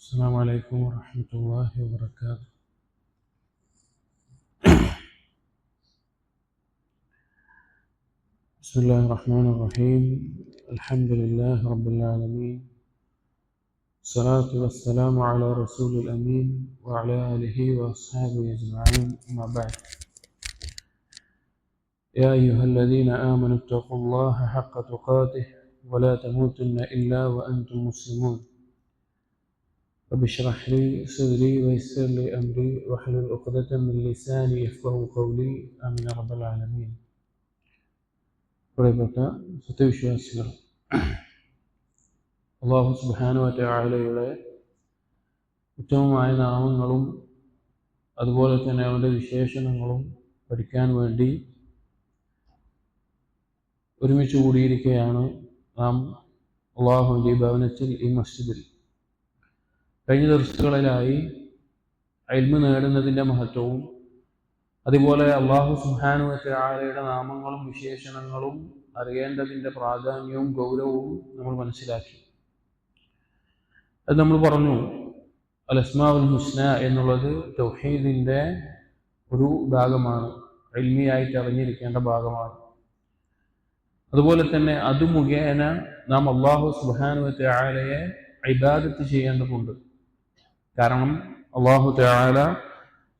السلام عليكم ورحمة الله وبركاته. بسم الله الرحمن الرحيم. الحمد لله رب العالمين، الصلاة والسلام على رسول الأمين وعلى آله وأصحابه أجمعين، أما بعد. يا أيها الذين آمنوا اتقوا الله حق تقاته ولا تموتن إلا وأنتم مسلمون. رب اشرح لي صدري ويسر لي أمري واحلل عقدة من لساني يفقهوا قولي. آمين يا رب العالمين. പ്രിയപ്പെട്ട സത്യവിശ്വാസികൾ, അല്ലാഹു സുബ്ഹാനഹു വ തആലയുടെ ഉത്തമമായ നാമങ്ങളും അതുപോലെ തന്നെ അവൻ്റെ വിശേഷണങ്ങളും പഠിക്കാൻ വേണ്ടി ഒരുമിച്ച് കൂടിയിരിക്കുകയാണ് നാം അല്ലാഹുവിൻ്റെ ഭവനത്തിൽ, ഈ മസ്ജിദിൽ. കഴിഞ്ഞ ദിവസങ്ങളിലായി ഇൽമ് നേടുന്നതിൻ്റെ മഹത്വവും അതുപോലെ അല്ലാഹു സുബ്ഹാനഹു വ തആലയുടെ നാമങ്ങളും വിശേഷണങ്ങളും അറിയേണ്ടതിൻ്റെ പ്രാധാന്യവും ഗൗരവവും നമ്മൾ മനസ്സിലാക്കി. അത് നമ്മൾ പറഞ്ഞു, അൽ അസ്മാഉൽ ഹുസ്ന എന്നുള്ളത് തൗഹീദിൻ്റെ ഒരു ഭാഗമാണ്, ഇൽമിയായിട്ട് അറിഞ്ഞിരിക്കേണ്ട ഭാഗമാണ്. അതുപോലെ തന്നെ അത് മുഖേന നാം അല്ലാഹു സുബ്ഹാനഹു വ തആലയെ ഇബാദത്ത് ചെയ്യേണ്ടതുണ്ട്. കാരണം അല്ലാഹു തആല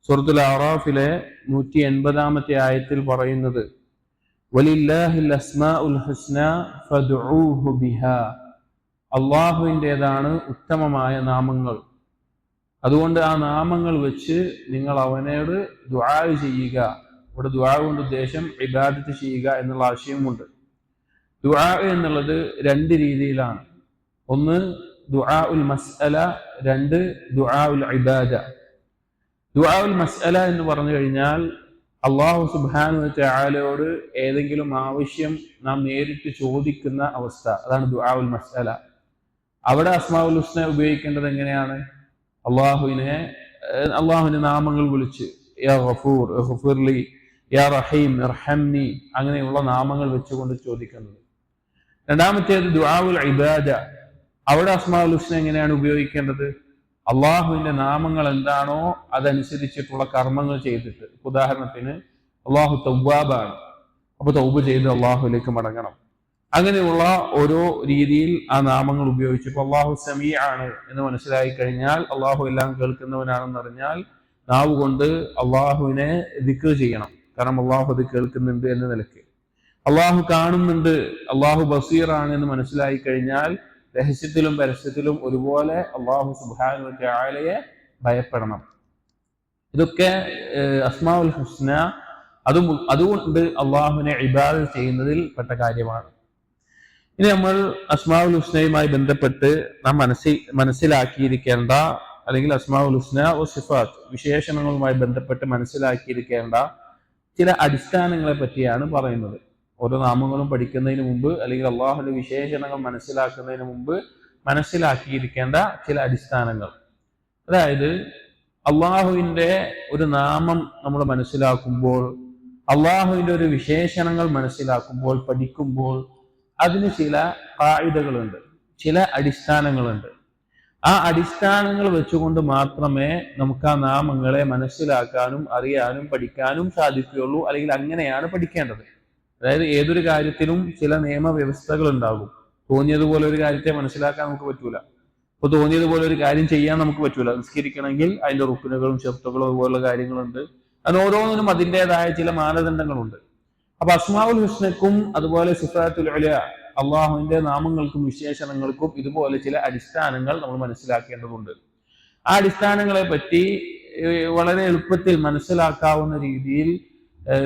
സൂറത്തുൽ അഅറാഫിലെ 180-ാമത്തെ ആയത്തിൽ പറയുന്നത്, വലില്ലാഹിൽ അസ്മാഉൽ ഹുസ്ന ഫദ്ഉഹു ബിഹാ, അല്ലാഹുവിൻ്റെതാണ് ഉത്തമമായ നാമങ്ങൾ, അതുകൊണ്ട് ആ നാമങ്ങൾ വെച്ച് നിങ്ങൾ അവനോട് ദുആ ചെയ്യുക. ഇവിടെ ദുആ കൊണ്ട് ഉദ്ദേശം ഇബാദത്ത് ചെയ്യുക എന്നുള്ള ആശയമുണ്ട്. ദുആ എന്നുള്ളത് രണ്ട് രീതിയിലാണ്. ഒന്ന് ദുആഉൽ മസ്അല, രണ്ട് ദുആഉൽ ഇബാദ. ദുആഉൽ മസ്അല എന്ന് പറഞ്ഞു കഴിഞ്ഞാൽ അല്ലാഹു സുബ്ഹാനഹു വ തആലയോട് ഏതെങ്കിലും ആവശ്യം നാം നേരിട്ട് ചോദിക്കുന്ന അവസ്ഥ, അതാണ് ദുആഉൽ മസ്അല. അവിടെ അസ്മാഉൽ ഹുസ്ന ഉപയോഗിക്കേണ്ടത് എങ്ങനെയാണ്? അല്ലാഹുവിന്റെ നാമങ്ങൾ വിളിച്ച്, യാ ഗഫൂർ ഇഗ്ഫിർലി, യാ റഹീം ഇർഹംനി, അങ്ങനെയുള്ള നാമങ്ങൾ വെച്ചുകൊണ്ട് ചോദിക്കുന്നത്. രണ്ടാമത്തേത് ദുആഉൽ ഇബാദ. അവിടെ അസ്മാഉൽ ഹുസ്ന എങ്ങനെയാണ് ഉപയോഗിക്കേണ്ടത്? അള്ളാഹുവിന്റെ നാമങ്ങൾ എന്താണോ അതനുസരിച്ചിട്ടുള്ള കർമ്മങ്ങൾ ചെയ്തിട്ട്. ഉദാഹരണത്തിന് അള്ളാഹു തവ്വാബാണ്, അപ്പൊ തൗബ ചെയ്ത് അള്ളാഹുവിലേക്ക് മടങ്ങണം. അങ്ങനെയുള്ള ഓരോ രീതിയിൽ ആ നാമങ്ങൾ ഉപയോഗിച്ചപ്പോൾ അള്ളാഹു സമീ ആണ് എന്ന് മനസ്സിലായി കഴിഞ്ഞാൽ, അള്ളാഹു എല്ലാം കേൾക്കുന്നവനാണെന്ന് അറിഞ്ഞാൽ നാവ് കൊണ്ട് അള്ളാഹുവിനെ ദിക്ർ ചെയ്യണം. കാരണം അള്ളാഹു അത് കേൾക്കുന്നുണ്ട് എന്ന നിലയ്ക്ക്. അള്ളാഹു കാണുന്നുണ്ട്, അള്ളാഹു ബസീറാണ് എന്ന് മനസ്സിലായി കഴിഞ്ഞാൽ രഹസ്യത്തിലും പരസ്യത്തിലും ഒരുപോലെ അല്ലാഹു സുബ്ഹാനഹു വ തആലയെ ഭയപ്പെടണം. ഇതൊക്കെ അസ്മാഉൽ ഹുസ്ന, അതുകൊണ്ട് അള്ളാഹുവിനെ ഇബാദത്ത് ചെയ്യുന്നതിൽ പെട്ട കാര്യമാണ്. ഇനി നമ്മൾ അസ്മാഉൽ ഹുസ്നയുമായി ബന്ധപ്പെട്ട് നാം മനസ്സിലാക്കിയിരിക്കേണ്ട, അല്ലെങ്കിൽ അസ്മാഉൽ ഹുസ്ന വ സിഫാത്ത് വിശേഷണങ്ങളുമായി ബന്ധപ്പെട്ട് മനസ്സിലാക്കിയിരിക്കേണ്ട ചില അടിസ്ഥാനങ്ങളെ പറ്റിയാണ് പറയുന്നത്. ഓരോ നാമങ്ങളും പഠിക്കുന്നതിന് മുമ്പ്, അല്ലെങ്കിൽ അള്ളാഹുവിന്റെ വിശേഷണങ്ങൾ മനസ്സിലാക്കുന്നതിന് മുമ്പ് മനസ്സിലാക്കിയിരിക്കേണ്ട ചില അടിസ്ഥാനങ്ങൾ. അതായത് അള്ളാഹുവിന്റെ ഒരു നാമം നമ്മൾ മനസ്സിലാക്കുമ്പോൾ, അള്ളാഹുവിന്റെ ഒരു വിശേഷണങ്ങൾ മനസ്സിലാക്കുമ്പോൾ, പഠിക്കുമ്പോൾ അതിന് ചില ഖാഇദകളുണ്ട്, ചില അടിസ്ഥാനങ്ങളുണ്ട്. ആ അടിസ്ഥാനങ്ങൾ വെച്ചുകൊണ്ട് മാത്രമേ നമുക്ക് ആ നാമങ്ങളെ മനസ്സിലാക്കാനും അറിയാനും പഠിക്കാനും സാധിക്കുകയുള്ളൂ, അല്ലെങ്കിൽ അങ്ങനെയാണ് പഠിക്കേണ്ടത്. അതായത് ഏതൊരു കാര്യത്തിലും ചില നിയമവ്യവസ്ഥകൾ ഉണ്ടാകും. തോന്നിയതുപോലെ ഒരു കാര്യത്തെ മനസ്സിലാക്കാൻ നമുക്ക് പറ്റൂല. ഇപ്പൊ തോന്നിയതുപോലെ ഒരു കാര്യം ചെയ്യാൻ നമുക്ക് പറ്റൂല. നിസ്കരിക്കണമെങ്കിൽ അതിന്റെ റുക്നുകളും ഷർത്തുകളും അതുപോലുള്ള കാര്യങ്ങളുണ്ട്. അതിന് ഓരോന്നിനും അതിൻ്റെതായ ചില മാനദണ്ഡങ്ങളുണ്ട്. അപ്പൊ അസ്മാഉൽ ഹുസ്നക്കും അതുപോലെ സിഫാത്തുൽ ഉല, അള്ളാഹുവിന്റെ നാമങ്ങൾക്കും വിശേഷണങ്ങൾക്കും ഇതുപോലെ ചില അടിസ്ഥാനങ്ങൾ നമ്മൾ മനസ്സിലാക്കേണ്ടതുണ്ട്. ആ അടിസ്ഥാനങ്ങളെ പറ്റി വളരെ എളുപ്പത്തിൽ മനസ്സിലാക്കാവുന്ന രീതിയിൽ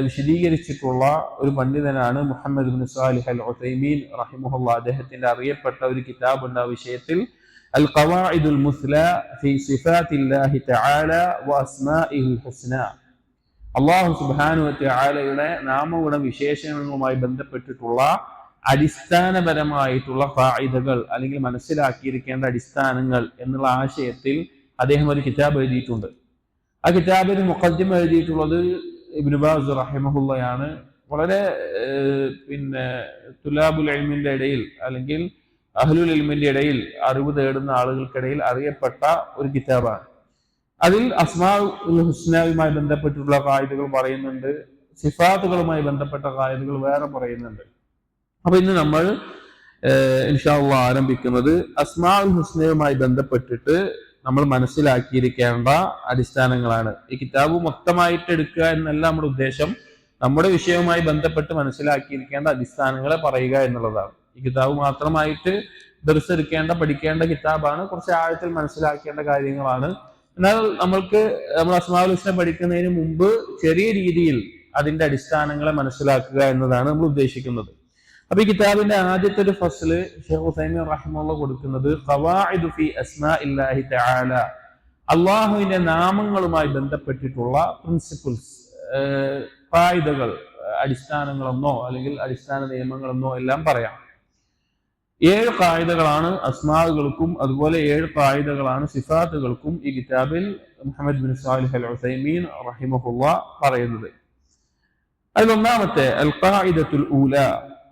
വിശദീകരിച്ചിട്ടുള്ള ഒരു പണ്ഡിതനാണ് മുഹമ്മദ് ഇബ്നു സാലിഹ് അൽ ഉസൈമീൻ റഹിമഹുല്ലാഹ്. അദ്ദേഹത്തിന്റെ അറിയപ്പെട്ട ഒരു കിതാബുണ്ട് ആ വിഷയത്തിൽ, അൽ ഖവാഇദുൽ മുസ്ല ഫീ സിഫാത്തില്ലാഹി തആല വ അസ്മാഇഹിൽ ഹുസ്ന. അല്ലാഹു സുബ്ഹാനഹു വ തആലയുടെ നാമഗുണ വിശേഷണങ്ങളുമായി ബന്ധപ്പെട്ടിട്ടുള്ള അടിസ്ഥാനപരമായിട്ടുള്ള ഖാഇദകൾ, അല്ലെങ്കിൽ മനസ്സിലാക്കിയിരിക്കേണ്ട അടിസ്ഥാനങ്ങൾ എന്നുള്ള ആശയത്തിൽ അദ്ദേഹം ഒരു കിതാബ് എഴുതിയിട്ടുണ്ട്. ആ കിതാബിൽ മുഖദ്ദിമ എഴുതിയിട്ടുള്ളത് ഇബ്നു ബാസ് റഹിമഹുള്ളയാണ്. വളരെ തുലാബുൽ ഇൽമിന്റെ ഇടയിൽ, അല്ലെങ്കിൽ അഹ്ലുൽ ഇൽമിന്റെ ഇടയിൽ അറിവ് തേടുന്ന ആളുകൾക്കിടയിൽ അറിയപ്പെട്ട ഒരു കിതാബാണ്. അതിൽ അസ്മാഉൽ ഹുസ്നയുമായി ബന്ധപ്പെട്ടുള്ള ഖായിദകൾ പറയുന്നുണ്ട്, സിഫാത്തുകളുമായി ബന്ധപ്പെട്ട ഖായിദകൾ വേറെ പറയുന്നുണ്ട്. അപ്പൊ ഇന്ന് നമ്മൾ ഇൻഷാ അല്ലാഹ് ആരംഭിക്കുന്നത് അസ്മാഉൽ ഹുസ്നയുമായി ബന്ധപ്പെട്ടിട്ട് നമ്മൾ മനസ്സിലാക്കിയിരിക്കേണ്ട അടിസ്ഥാനങ്ങളാണ്. ഈ കിതാബ് മൊത്തമായിട്ട് എടുക്കുക എന്നല്ല നമ്മുടെ ഉദ്ദേശം. നമ്മുടെ വിഷയവുമായി ബന്ധപ്പെട്ട് മനസ്സിലാക്കിയിരിക്കേണ്ട അടിസ്ഥാനങ്ങളെ പറയുക എന്നുള്ളതാണ്. ഈ കിതാബ് മാത്രമായിട്ട് ദർസ് എടുക്കേണ്ട പഠിക്കേണ്ട കിതാബാണ്. കുറച്ച് ആഴത്തിൽ മനസ്സിലാക്കേണ്ട കാര്യങ്ങളാണ്. എന്നാൽ നമ്മൾ അസ്മാഉൽ ഹുസ്ന പഠിക്കുന്നതിന് മുമ്പ് ചെറിയ രീതിയിൽ അതിന്റെ അടിസ്ഥാനങ്ങളെ മനസ്സിലാക്കുക എന്നതാണ് നമ്മൾ ഉദ്ദേശിക്കുന്നത്. അപ്പൊ ഈ കിതാബിന്റെ ആദ്യത്തെ ഒരു ഫസ്ല് ഷെയ്ഖ് ഉസൈമീൻ റഹിമഹുല്ലാഹ് കൊടുക്കുന്നത് ഖവാഇദു ഫി അസ്മാഇല്ലാഹി തആല, അല്ലാഹുവിന്റെ നാമങ്ങളുമായി ബന്ധപ്പെട്ടിട്ടുള്ള പ്രിൻസിപ്പിൾസ്, ഖായിദകൾ, അടിസ്ഥാനങ്ങളെന്നോ അല്ലെങ്കിൽ അടിസ്ഥാന നിയമങ്ങളെന്നോ എല്ലാം പറയാം. 7 ഖായിദകളാണ് അസ്മാഉകൾക്കും അതുപോലെ 7 ഖായിദകളാണ് സിഫാത്തുകൾക്കും ഈ കിതാബിൽ മുഹമ്മദ് ബിൻ സാലിഹ് അൽ ഉസൈമീൻ റഹിമഹുല്ലാഹ് പറയുന്നത്. അതിലൊന്നാമത്തെ അൽ ഖായിദത്തുൽ ഊല,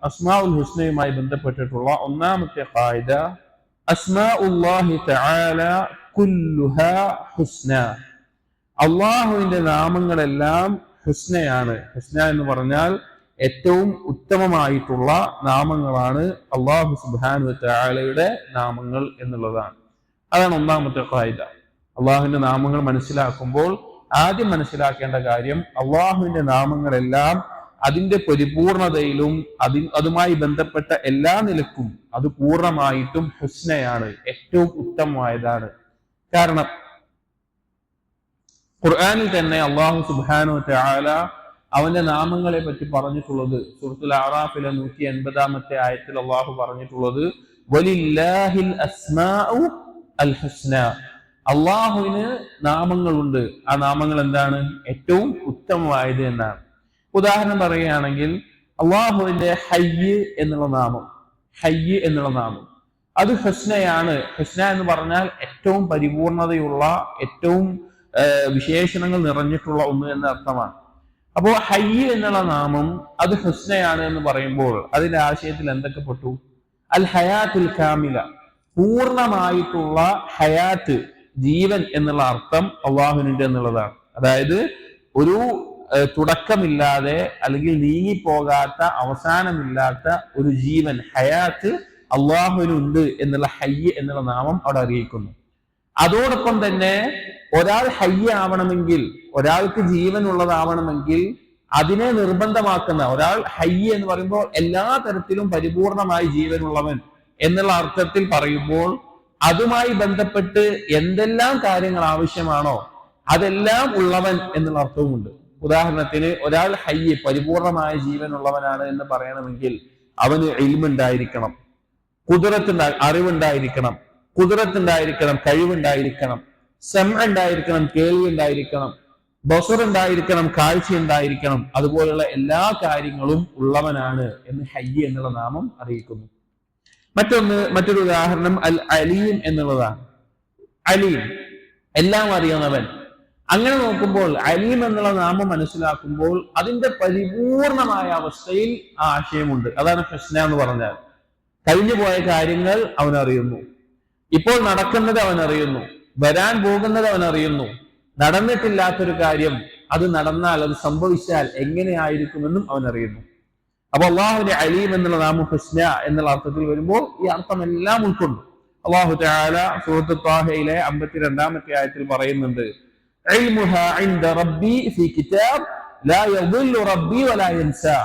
അസ്മാഉൽ ഹുസ്നയുമായി ബന്ധപ്പെട്ടിട്ടുള്ള ഒന്നാമത്തെ ഖായിദ, അസ്മാഉല്ലാഹി തആല കുല്ലുഹാ ഹുസ്ന, അല്ലാഹുവിന്റെ നാമങ്ങളെല്ലാം ഹുസ്നയാണ്. ഹുസ്ന എന്ന് പറഞ്ഞാൽ ഏറ്റവും ഉത്തമമായിട്ടുള്ള നാമങ്ങളാണ് അല്ലാഹു സുബ്ഹാനഹു വ തആലയുടെ നാമങ്ങൾ എന്നുള്ളതാണ്. അതാണ് ഒന്നാമത്തെ ഖായിദ. അള്ളാഹുവിന്റെ നാമങ്ങൾ മനസ്സിലാക്കുമ്പോൾ ആദ്യം മനസ്സിലാക്കേണ്ട കാര്യം അള്ളാഹുവിന്റെ നാമങ്ങളെല്ലാം അതിന്റെ പരിപൂർണതയിലും അതുമായി ബന്ധപ്പെട്ട എല്ലാ നിലക്കും അത് പൂർണ്ണമായിട്ടും ഹുസ്നയാണ്, ഏറ്റവും ഉത്തമമായതാണ്. കാരണം ഖുർആനിൽ തന്നെ അള്ളാഹു സുബ്ഹാനഹു വ തആല അവന്റെ നാമങ്ങളെ പറ്റി പറഞ്ഞിട്ടുള്ളത് സൂറത്തുൽ അറാഫിലെ 180-ാമത്തെ ആയത്തിൽ അള്ളാഹു പറഞ്ഞിട്ടുള്ളത് വലില്ലാഹിൽ അസ്മാഉ അൽ ഹുസ്ന, അള്ളാഹുവിന് നാമങ്ങളുണ്ട്. ആ നാമങ്ങൾ എന്താണ്? ഏറ്റവും ഉത്തമമായത് എന്നാണ്. ഉദാഹരണം പറയുകയാണെങ്കിൽ അള്ളാഹുവിന്റെ ഹയ്യ് എന്നുള്ള നാമം, ഹയ്യ് എന്നുള്ള നാമം അത് ഹുസ്നയാണ്. ഹുസ്ന എന്ന് പറഞ്ഞാൽ ഏറ്റവും പരിപൂർണതയുള്ള, ഏറ്റവും വിശേഷണങ്ങൾ നിറഞ്ഞിട്ടുള്ള ഒന്ന് എന്ന അർത്ഥമാണ്. അപ്പോ ഹയ്യ് എന്നുള്ള നാമം അത് ഹുസ്നയാണ് എന്ന് പറയുമ്പോൾ അതിന്റെ ആശയത്തിൽ എന്തൊക്കെ പെട്ടു? അൽ ഹയാത്തുൽ കാമില, പൂർണ്ണമായിട്ടുള്ള ഹയാത്ത്, ജീവൻ എന്നുള്ള അർത്ഥം അള്ളാഹുവിനുണ്ട് എന്നുള്ളതാണ്. അതായത് ഒരു തുടക്കമില്ലാതെ അല്ലെങ്കിൽ നീങ്ങിപ്പോകാത്ത, അവസാനമില്ലാത്ത ഒരു ജീവൻ, ഹയാത്ത് അള്ളാഹുവിനുണ്ട് എന്നുള്ള ഹയ്യ് എന്നുള്ള നാമം അവിടെ അറിയിക്കുന്നു. അതോടൊപ്പം തന്നെ ഒരാൾ ഹയ്യ് ആവണമെങ്കിൽ, ഒരാൾക്ക് ജീവൻ ഉള്ളതാവണമെങ്കിൽ അതിനെ നിർബന്ധമാക്കുന്ന, ഒരാൾ ഹയ്യ് എന്ന് പറയുമ്പോൾ എല്ലാ തരത്തിലും പരിപൂർണമായി ജീവനുള്ളവൻ എന്നുള്ള അർത്ഥത്തിൽ പറയുമ്പോൾ അതുമായി ബന്ധപ്പെട്ട് എന്തെല്ലാം കാര്യങ്ങൾ ആവശ്യമാണോ അതെല്ലാം ഉള്ളവൻ എന്നുള്ള അർത്ഥവുമുണ്ട്. ഉദാഹരണത്തിന് ഒരാൾ ഹയ്യ്, പരിപൂർണമായ ജീവനുള്ളവനാണ് എന്ന് പറയണമെങ്കിൽ അവന് ഇൽമുണ്ടായിരിക്കണം, അറിവുണ്ടായിരിക്കണം, കുദ്റത്തുണ്ടായിരിക്കണം, കഴിവുണ്ടായിരിക്കണം, സമഅ ഉണ്ടായിരിക്കണം, കേൾവി ഉണ്ടായിരിക്കണം, ബസർ ഉണ്ടായിരിക്കണം, കാഴ്ച ഉണ്ടായിരിക്കണം. അതുപോലുള്ള എല്ലാ കാര്യങ്ങളും ഉള്ളവനാണ് എന്ന് ഹയ്യ് എന്നുള്ള നാമം അറിയിക്കുന്നു. മറ്റൊരു ഉദാഹരണം അൽ അലീം എന്നുള്ളതാണ്. അലീം, എല്ലാം അറിയുന്നവൻ. അങ്ങനെ നോക്കുമ്പോൾ അലീം എന്നുള്ള നാമം മനസ്സിലാക്കുമ്പോൾ അതിന്റെ പരിപൂർണമായ അവസ്ഥയിൽ ആ ആശയമുണ്ട്. അതാണ് ഹുസ്ന എന്ന് പറഞ്ഞാൽ. കഴിഞ്ഞു പോയ കാര്യങ്ങൾ അവൻ അറിയുന്നു, ഇപ്പോൾ നടക്കുന്നത് അവൻ അറിയുന്നു, വരാൻ പോകുന്നത് അവൻ അറിയുന്നു, നടന്നിട്ടില്ലാത്തൊരു കാര്യം അത് നടന്നാൽ, അത് സംഭവിച്ചാൽ എങ്ങനെയായിരിക്കുമെന്നും അവൻ അറിയുന്നു. അപ്പൊ അള്ളാഹുവിന്റെ അലീം എന്നുള്ള നാമം ഹുസ്ന എന്നുള്ള അർത്ഥത്തിൽ വരുമ്പോൾ ഈ അർത്ഥമെല്ലാം ഉൾക്കൊണ്ടു. അള്ളാഹു തആല സൂറത്ത് ത്വാഹയിലെ 52-ാമത്തെ ആയത്തിൽ പറയുന്നുണ്ട്, ഇൽമുഹാ ഇൻദ റബ്ബി ഫീ കിതാബ് ലാ യദില്ലു റബ്ബി വലാ യൻസാ.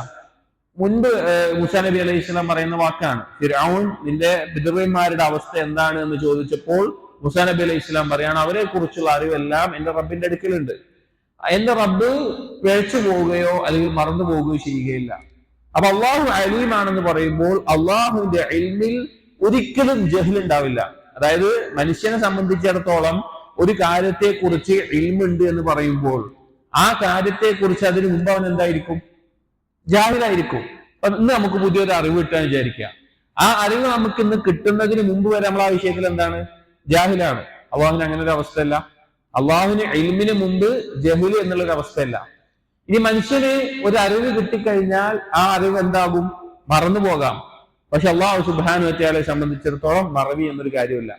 മുൻപ് മൂസാ നബി അലൈഹി സ്വലാം പറയുന്ന വാക്കാണ്. ഫിർഔൻ നിന്റെ പിതൃവ്യന്മാരുടെ അവസ്ഥ എന്താണ് എന്ന് ചോദിച്ചപ്പോൾ മൂസാ നബി അലൈഹി സ്വലാം പറയാണ്, അവരെ കുറിച്ചുള്ള അറിവെല്ലാം എന്റെ റബ്ബിന്റെ അടുക്കലുണ്ട്. എന്റെ റബ്ബ് പിഴച്ചു പോവുകയോ അല്ലെങ്കിൽ മറന്നു പോവുകയോ ചെയ്യുകയില്ല. അപ്പൊ അള്ളാഹു അലീമാണെന്ന് പറയുമ്പോൾ അള്ളാഹുവിന്റെ ഇൽമിൽ ഒരിക്കലും ജഹ്ൽ ഉണ്ടാവില്ല. അതായത് മനുഷ്യനെ സംബന്ധിച്ചിടത്തോളം ഒരു കാര്യത്തെ കുറിച്ച് ഇൽമുണ്ട് എന്ന് പറയുമ്പോൾ ആ കാര്യത്തെ കുറിച്ച് അതിന് മുമ്പ് അവൻ എന്തായിരിക്കും? ജാഹിലായിരിക്കും. അപ്പൊ ഇന്ന് നമുക്ക് പുതിയൊരു അറിവ് കിട്ടാൻ വിചാരിക്കുക. ആ അറിവ് നമുക്ക് ഇന്ന് കിട്ടുന്നതിന് മുമ്പ് വരെ നമ്മൾ ആ വിഷയത്തിൽ എന്താണ്? ജാഹിലാണ്. അള്ളാഹുവിന് അങ്ങനെ ഒരു അവസ്ഥയല്ല. അള്ളാഹുവിന് ഇൽമിന് മുമ്പ് ജഹ്ല് എന്നുള്ളൊരു അവസ്ഥയല്ല. ഇനി മനുഷ്യന് ഒരു അറിവ് കിട്ടിക്കഴിഞ്ഞാൽ ആ അറിവ് എന്താകും? മറന്നു പോകാം. പക്ഷെ അള്ളാഹു സുബ്ഹാനഹു വ തആലയെ സംബന്ധിച്ചിടത്തോളം മറവി എന്നൊരു കാര്യമില്ല.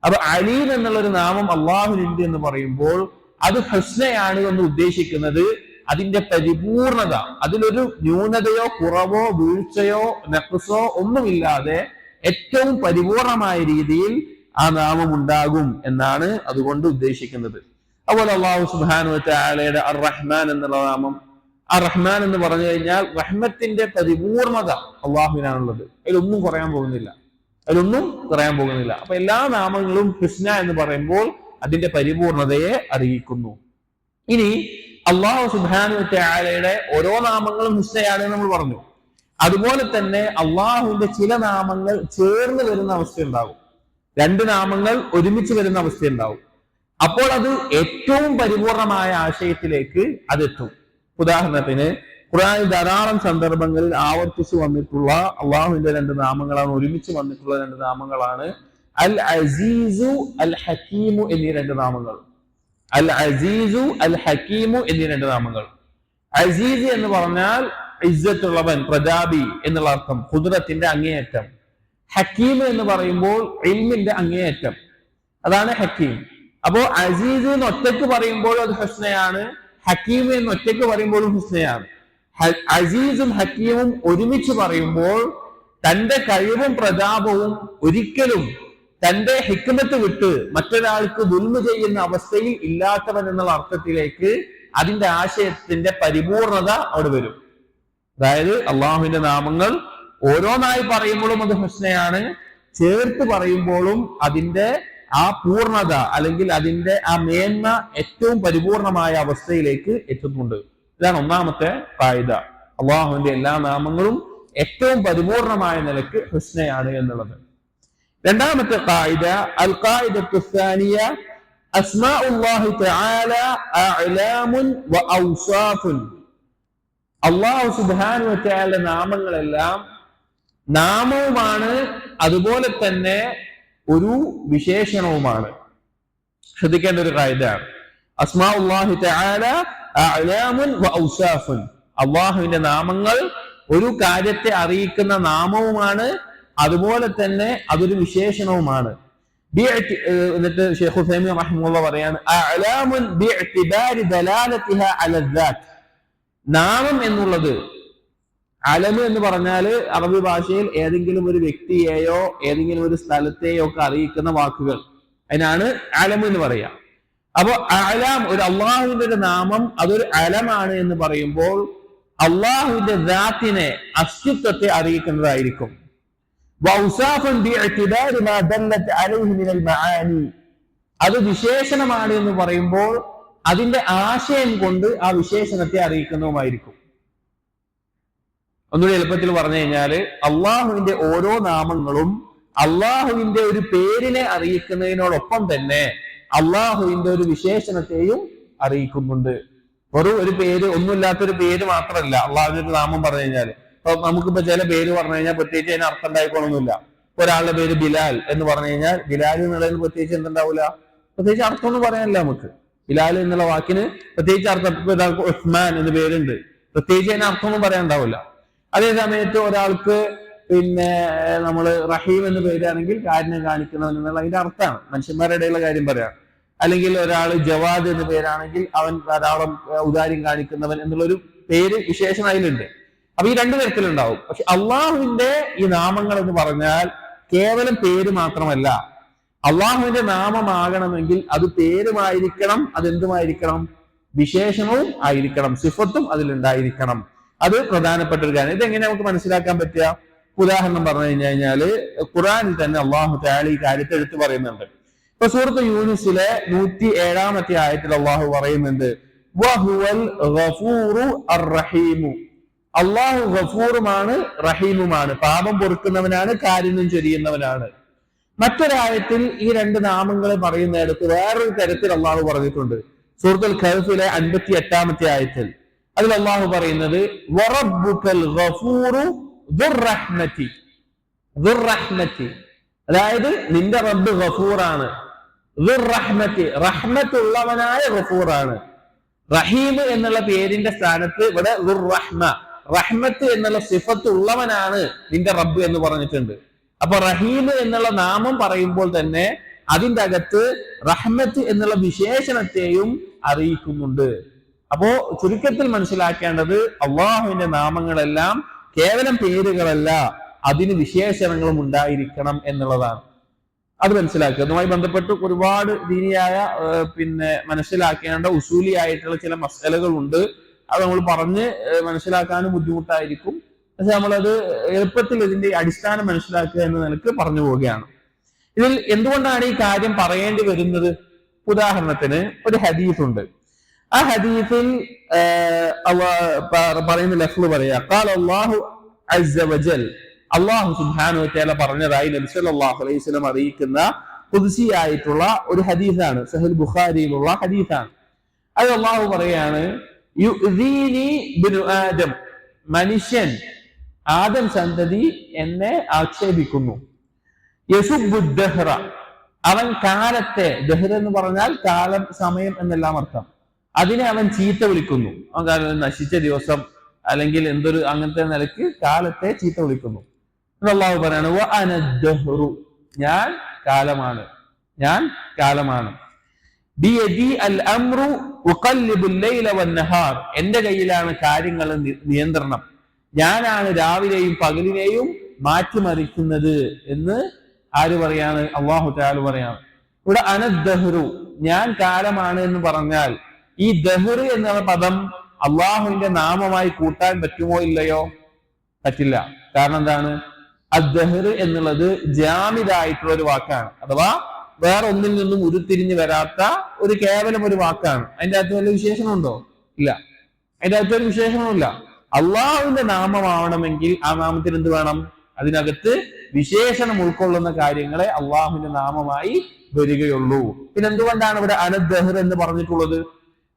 അപ്പൊ അലീം എന്നുള്ളൊരു നാമം അള്ളാഹുവിനുണ്ട് എന്ന് പറയുമ്പോൾ അത് ഹുസ്നയാണ് എന്ന് ഉദ്ദേശിക്കുന്നത് അതിന്റെ പരിപൂർണത, അതിലൊരു ന്യൂനതയോ കുറവോ വീഴ്ചയോ നഖ്സോ ഒന്നുമില്ലാതെ ഏറ്റവും പരിപൂർണമായ രീതിയിൽ ആ നാമം ഉണ്ടാകും എന്നാണ് അതുകൊണ്ട് ഉദ്ദേശിക്കുന്നത്. അതുപോലെ അള്ളാഹു സുബ്ഹാനഹു വ തആലയുടെ അർ റഹ്മാൻ എന്നുള്ള നാമം, അർ റഹ്മാൻ എന്ന് പറഞ്ഞു കഴിഞ്ഞാൽ റഹ്മത്തിന്റെ പരിപൂർണത അള്ളാഹുവിനാണുള്ളത്. അതിലൊന്നും കുറയാൻ പോകുന്നില്ല. അപ്പൊ എല്ലാ നാമങ്ങളും ഹുസ്ന എന്ന് പറയുമ്പോൾ അതിന്റെ പരിപൂർണതയെ അറിയിക്കുന്നു. ഇനി അള്ളാഹു സുബ്ഹാനഹു വ തആലയുടെ ഓരോ നാമങ്ങളും ഹുസ്നയാണ് നമ്മൾ പറഞ്ഞു. അതുപോലെ തന്നെ അള്ളാഹുവിന്റെ ചില നാമങ്ങൾ ചേർന്ന് വരുന്ന അവസ്ഥയുണ്ടാകും, രണ്ട് നാമങ്ങൾ ഒരുമിച്ച് വരുന്ന അവസ്ഥയുണ്ടാവും. അപ്പോൾ അത് ഏറ്റവും പരിപൂർണമായ ആശയത്തിലേക്ക് അതെത്തും. ഉദാഹരണത്തിന് ഖുർആനിൽ ധാരാളം സന്ദർഭങ്ങളിൽ ആവർത്തിച്ചു വന്നിട്ടുള്ള അള്ളാഹുവിന്റെ രണ്ട് നാമങ്ങളാണ്, ഒരുമിച്ച് വന്നിട്ടുള്ള രണ്ട് നാമങ്ങളാണ് അൽ അസീസു അൽ ഹക്കീമു എന്നീ രണ്ട് നാമങ്ങൾ. അൽ അസീസു അൽ ഹക്കീമു എന്നീ രണ്ട് നാമങ്ങൾ. അസീസ് എന്ന് പറഞ്ഞാൽ ഇസ്സത്തുള്ളവൻ, പ്രതാപി എന്നുള്ള അർത്ഥം, ഖുദ്റത്തിന്റെ അങ്ങേയറ്റം. ഹക്കീം എന്ന് പറയുമ്പോൾ ഇൽമിന്റെ അങ്ങേയറ്റം, അതാണ് ഹക്കീം. അപ്പോ അസീസ് എന്ന് ഒറ്റയ്ക്ക് പറയുമ്പോഴും അത് ഹുസ്നയാണ്, ഹക്കീം എന്ന് ഒറ്റയ്ക്ക് പറയുമ്പോഴും ഹുസ്നയാണ്. അസീസും ഹക്കീമും ഒരുമിച്ച് പറയുമ്പോൾ തന്റെ കഴിവും പ്രതാപവും ഒരിക്കലും തന്റെ ഹിക്മത്ത് വിട്ട് മറ്റൊരാൾക്ക് ദുൽമ ചെയ്യുന്ന അവസ്ഥയിൽ ഇല്ലാത്തവൻ എന്നുള്ള അർത്ഥത്തിലേക്ക് അതിന്റെ ആശയത്തിന്റെ പരിപൂർണത അവിടെ വരും. അതായത് അള്ളാഹുവിന്റെ നാമങ്ങൾ ഓരോന്നായി പറയുമ്പോഴും അത് ഹുസ്നയാണ്, ചേർത്ത് പറയുമ്പോഴും അതിന്റെ ആ പൂർണത അല്ലെങ്കിൽ അതിന്റെ ആ മേന്മ ഏറ്റവും പരിപൂർണമായ അവസ്ഥയിലേക്ക് എത്തുന്നുണ്ട്. ഇതാണ് ഒന്നാമത്തെ ഖായിദ. അള്ളാഹുവിന്റെ എല്ലാ നാമങ്ങളും ഏറ്റവും പരിപൂർണമായ നിലക്ക് ഹുസ്നയാണ് എന്നുള്ളത്. രണ്ടാമത്തെ ഖായിദ അൽ ഖായിദത്തു സാനിയ അസ്മാഉല്ലാഹി തആല അഅലാമുൻ വ ഔസാഫുൻ. അല്ലാഹു സുബ്ഹാനഹു വ തആലയുടെ നാമങ്ങളെല്ലാം നാമവുമാണ്, അതുപോലെ തന്നെ ഒരു വിശേഷണവുമാണ്. ശ്രദ്ധിക്കേണ്ട ഒരു ഖായിദയാണ്. അസ്മാഉല്ലാഹി തആല അഅലാമുൻ വ ഔസാഫുൻ. അല്ലാഹുവിന്റെ നാമങ്ങൾ ഒരു കാര്യത്തെ അറിയിക്കുന്ന നാമവുമാണ്, അതുപോലെ തന്നെ അതൊരു വിശേഷണവുമാണ്. എന്നിട്ട് ശൈഖ് ഉസൈമീൻ റഹിമഹുല്ലാഹ് പറയാണ് അഅലാമുൻ ബിഇഅ്തിബാരി ദലാലതിഹാ അലാ ദാത്ത്. നാമം എന്നുള്ളത്, അലമ് എന്ന് പറഞ്ഞാല് അറബി ഭാഷയിൽ ഏതെങ്കിലും ഒരു വ്യക്തിയെയോ ഏതെങ്കിലും ഒരു സ്ഥലത്തെയോ ഒക്കെ അറിയിക്കുന്ന വാക്കുകൾ, അതിനാണ് അലമ് എന്ന് പറയാം. അപ്പൊ അലാം, ഒരു അള്ളാഹുവിന്റെ ഒരു നാമം അതൊരു അലമാണ് എന്ന് പറയുമ്പോൾ അള്ളാഹുവിന്റെ ദാത്തിനെ, അസ്തിത്വത്തെ അറിയിക്കുന്നതായിരിക്കും. അത് വിശേഷണമാണ് എന്ന് പറയുമ്പോൾ അതിന്റെ ആശയം കൊണ്ട് ആ വിശേഷണത്തെ അറിയിക്കുന്നതുമായിരിക്കും. ഒന്നുകൂടി എളുപ്പത്തിൽ പറഞ്ഞു കഴിഞ്ഞാല് അള്ളാഹുവിന്റെ ഓരോ നാമങ്ങളും അള്ളാഹുവിന്റെ ഒരു പേരിനെ അറിയിക്കുന്നതിനോടൊപ്പം തന്നെ അള്ളാഹുവിന്റെ ഒരു വിശേഷണത്തെയും അറിയിക്കുന്നുണ്ട്. ഒരു പേര്, ഒന്നുമില്ലാത്തൊരു പേര് മാത്രമല്ല അള്ളാഹുവിന്റെ ഒരു നാമം പറഞ്ഞു കഴിഞ്ഞാല്. ഇപ്പൊ നമുക്കിപ്പോ ചില പേര് പറഞ്ഞു കഴിഞ്ഞാൽ പ്രത്യേകിച്ച് അതിന് അർത്ഥം ഉണ്ടായിക്കോളൊന്നുമില്ല. ഒരാളുടെ പേര് ബിലാൽ എന്ന് പറഞ്ഞു കഴിഞ്ഞാൽ ബിലാൽ എന്നുള്ളതിന് പ്രത്യേകിച്ച് എന്തുണ്ടാവില്ല, പ്രത്യേകിച്ച് അർത്ഥം ഒന്നും പറയാനില്ല നമുക്ക്. ബിലാൽ എന്നുള്ള വാക്കിന് പ്രത്യേകിച്ച് അർത്ഥം. ഇപ്പൊ ഒരാൾക്ക് ഉസ്മാൻ എന്ന് പേരുണ്ട്, പ്രത്യേകിച്ച് അതിന് അർത്ഥമൊന്നും പറയാനുണ്ടാവില്ല. അതേ സമയത്ത് ഒരാൾക്ക് നമ്മള് റഹീം എന്ന് പേരാണെങ്കിൽ കാരുണ്യം കാണിക്കുന്നവൻ എന്നുള്ള അതിന്റെ അർത്ഥമാണ്, മനുഷ്യന്മാരുടെ ഇടയിലുള്ള കാര്യം പറയാം. അല്ലെങ്കിൽ ഒരാൾ ജവാദ് എന്ന് പേരാണെങ്കിൽ അവൻ ധാരാളം ഔദാര്യം കാണിക്കുന്നവൻ എന്നുള്ളൊരു പേര് വിശേഷണം അതിലുണ്ട്. അപ്പൊ ഈ രണ്ടു തരത്തിലുണ്ടാവും. പക്ഷെ അള്ളാഹുവിന്റെ ഈ നാമങ്ങൾ എന്ന് പറഞ്ഞാൽ കേവലം പേര് മാത്രമല്ല. അള്ളാഹുവിന്റെ നാമമാകണമെങ്കിൽ അത് പേരുമായിരിക്കണം, അതെന്തുമായിരിക്കണം, വിശേഷണവും ആയിരിക്കണം, സിഫത്തും അതിലുണ്ടായിരിക്കണം. അത് പ്രധാനപ്പെട്ട ഒരു കാര്യം. ഇതെങ്ങനെ നമുക്ക് മനസ്സിലാക്കാൻ പറ്റുക? ഉദാഹരണം പറഞ്ഞു കഴിഞ്ഞാല് ഖുർആനിൽ തന്നെ അള്ളാഹു തആല ഈ കാര്യത്തെ എടുത്തു പറയുന്നുണ്ട്. ഇപ്പൊ സൂറത്ത് യൂനുസിലെ 107-ാമത്തെ ആയത്തിൽ അള്ളാഹു പറയുന്നുണ്ട് വഹുവൽ ഗഫൂറു അർറഹീമു. അള്ളാഹു ഗഫൂറുമാണ് റഹീമുമാണ്, പാപം പൊറുക്കുന്നവനാണ്, കാരുണ്യം ചൊരിയുന്നവനാണ്. മറ്റൊരായത്തിൽ ഈ രണ്ട് നാമങ്ങൾ പറയുന്നിടത്ത് വേറൊരു തരത്തിൽ അള്ളാഹു പറഞ്ഞിട്ടുണ്ട്. സൂറത്തുൽ ഖഹ്ഫിലെ 58-ാമത്തെ ആയത്തിൽ അതിൽ അള്ളാഹു പറയുന്നത് വറബ്ബുകൽ ഗഫൂറു ദുർറഹ്മതി. ദുർറഹ്മതി അതായത് നിന്റെ റബ്ബ് ഗഫൂറാണ്, ദുർറഹ്മതി റഹ്മത്തുള്ളവനായ ഗഫൂറാണ്. റഹീം എന്നുള്ള പേരിന്റെ സ്ഥാനത്ത് ഇവിടെ ദുർറഹ്മ, റഹ്മത്ത് എന്നുള്ള സിഫത്ത് ഉള്ളവനാണ് നിന്റെ റബ്ബ് എന്ന് പറഞ്ഞിട്ടുണ്ട്. അപ്പൊ റഹീം എന്നുള്ള നാമം പറയുമ്പോൾ തന്നെ അതിന്റെ അകത്ത് റഹ്മത്ത് എന്നുള്ള വിശേഷണത്തെയും അറിയിക്കുന്നുണ്ട്. അപ്പോ ചുരുക്കത്തിൽ മനസ്സിലാക്കേണ്ടത് അള്ളാഹുവിന്റെ നാമങ്ങളെല്ലാം കേവലം പേരുകളല്ല, അതിന് വിശേഷണങ്ങളും ഉണ്ടായിരിക്കണം എന്നുള്ളതാണ്. അത് മനസ്സിലാക്കുക. അതുമായി ബന്ധപ്പെട്ട് ഒരുപാട് ദീനിയായ മനസ്സിലാക്കേണ്ട ഉസൂലിയായിട്ടുള്ള ചില മസലകളുണ്ട്. അത് നമ്മൾ പറഞ്ഞ് മനസ്സിലാക്കാനും ബുദ്ധിമുട്ടായിരിക്കും. പക്ഷെ നമ്മളത് എളുപ്പത്തിൽ ഇതിന്റെ അടിസ്ഥാനം മനസ്സിലാക്കുക എന്ന നിലക്ക് പറഞ്ഞു പോവുകയാണ്. ഇതിൽ എന്തുകൊണ്ടാണ് ഈ കാര്യം പറയേണ്ടി വരുന്നത്? ഉദാഹരണത്തിന് ഒരു ഹദീസ് ഉണ്ട്. ആ ഹദീസിൽ പറയുന്ന ലഫ്ള് പറയാ, ഖാല അല്ലാഹു അസ്സ വജൽ, അല്ലാഹു സുബ്ഹാനഹു വതആല പറഞ്ഞതായി നബി സല്ലല്ലാഹു അലൈഹി വസല്ലം അറിയിക്കുന്ന ഖുദ്സിയായിട്ടുള്ള ഒരു ഹദീസാണ്. സഹീഹ് ബുഖാരിയിലുള്ള ഹദീസാണ്. അത് അല്ലാഹു പറയാണ്, യുഅ്ദീനി ബിനു ആദം, മനുഷ്യൻ ആദം സന്തതി എന്നെ ആക്ഷേപിക്കുന്നു. യസുബ്ബു ദഹ്റ, അവൻ കാലത്തെ, ദഹ്ർ എന്ന് പറഞ്ഞാൽ കാലം, സമയം എന്നെല്ലാം അർത്ഥം, അതിനെ അവൻ ചീത്ത വിളിക്കുന്നു. അവൻ കാലം നശിച്ച ദിവസം അല്ലെങ്കിൽ എന്തൊരു അങ്ങനത്തെ നിലയ്ക്ക് കാലത്തെ ചീത്ത വിളിക്കുന്നു. അല്ലാഹു പറയാണ്, വ അന ദഹ്റു, ഞാൻ കാലമാണ്, ഞാൻ കാലമാണ്. ബിയദി അൽ അംറു ഉഖല്ലിബുൽ ലൈല വന്നഹാർ, എന്റെ കയ്യിലാണ് കാര്യങ്ങളുടെ നിയന്ത്രണം, ഞാനാണ് രാവിലെയും പകലിനെയും മാറ്റിമറിക്കുന്നത് എന്ന് ആര് പറയാണ്? അല്ലാഹു തആല പറയാണ്. ഇവിടെ അനദ്ദഹ്റു, ഞാൻ കാലമാണ് എന്ന് പറഞ്ഞാൽ ഈ ദഹ്ർ എന്നുള്ള പദം അള്ളാഹുവിന്റെ നാമമായി കൂട്ടാൻ പറ്റുമോ ഇല്ലയോ? പറ്റില്ല. കാരണം എന്താണ്? അദ്ദഹ്ർ എന്നുള്ളത് ജാമിദായിട്ടുള്ള ഒരു വാക്കാണ്, അഥവാ വേറെ ഒന്നിൽ നിന്നും ഉരുത്തിരിഞ്ഞു വരാത്ത ഒരു കേവലം ഒരു വാക്കാണ്. അതിന്റെ അകത്ത് വല്ല വിശേഷണമുണ്ടോ? ഇല്ല. അതിന്റെ അകത്ത് ഒരു വിശേഷണമില്ല. അള്ളാഹുവിന്റെ നാമമാവണമെങ്കിൽ ആ നാമത്തിന് എന്ത് വേണം? അതിനകത്ത് വിശേഷണം ഉൾക്കൊള്ളുന്ന കാര്യങ്ങളെ അള്ളാഹുവിന്റെ നാമമായി വരികയുള്ളൂ. പിന്നെ എന്തുകൊണ്ടാണ് ഇവിടെ അനദ്ദഹ്ർ എന്ന് പറഞ്ഞിട്ടുള്ളത്?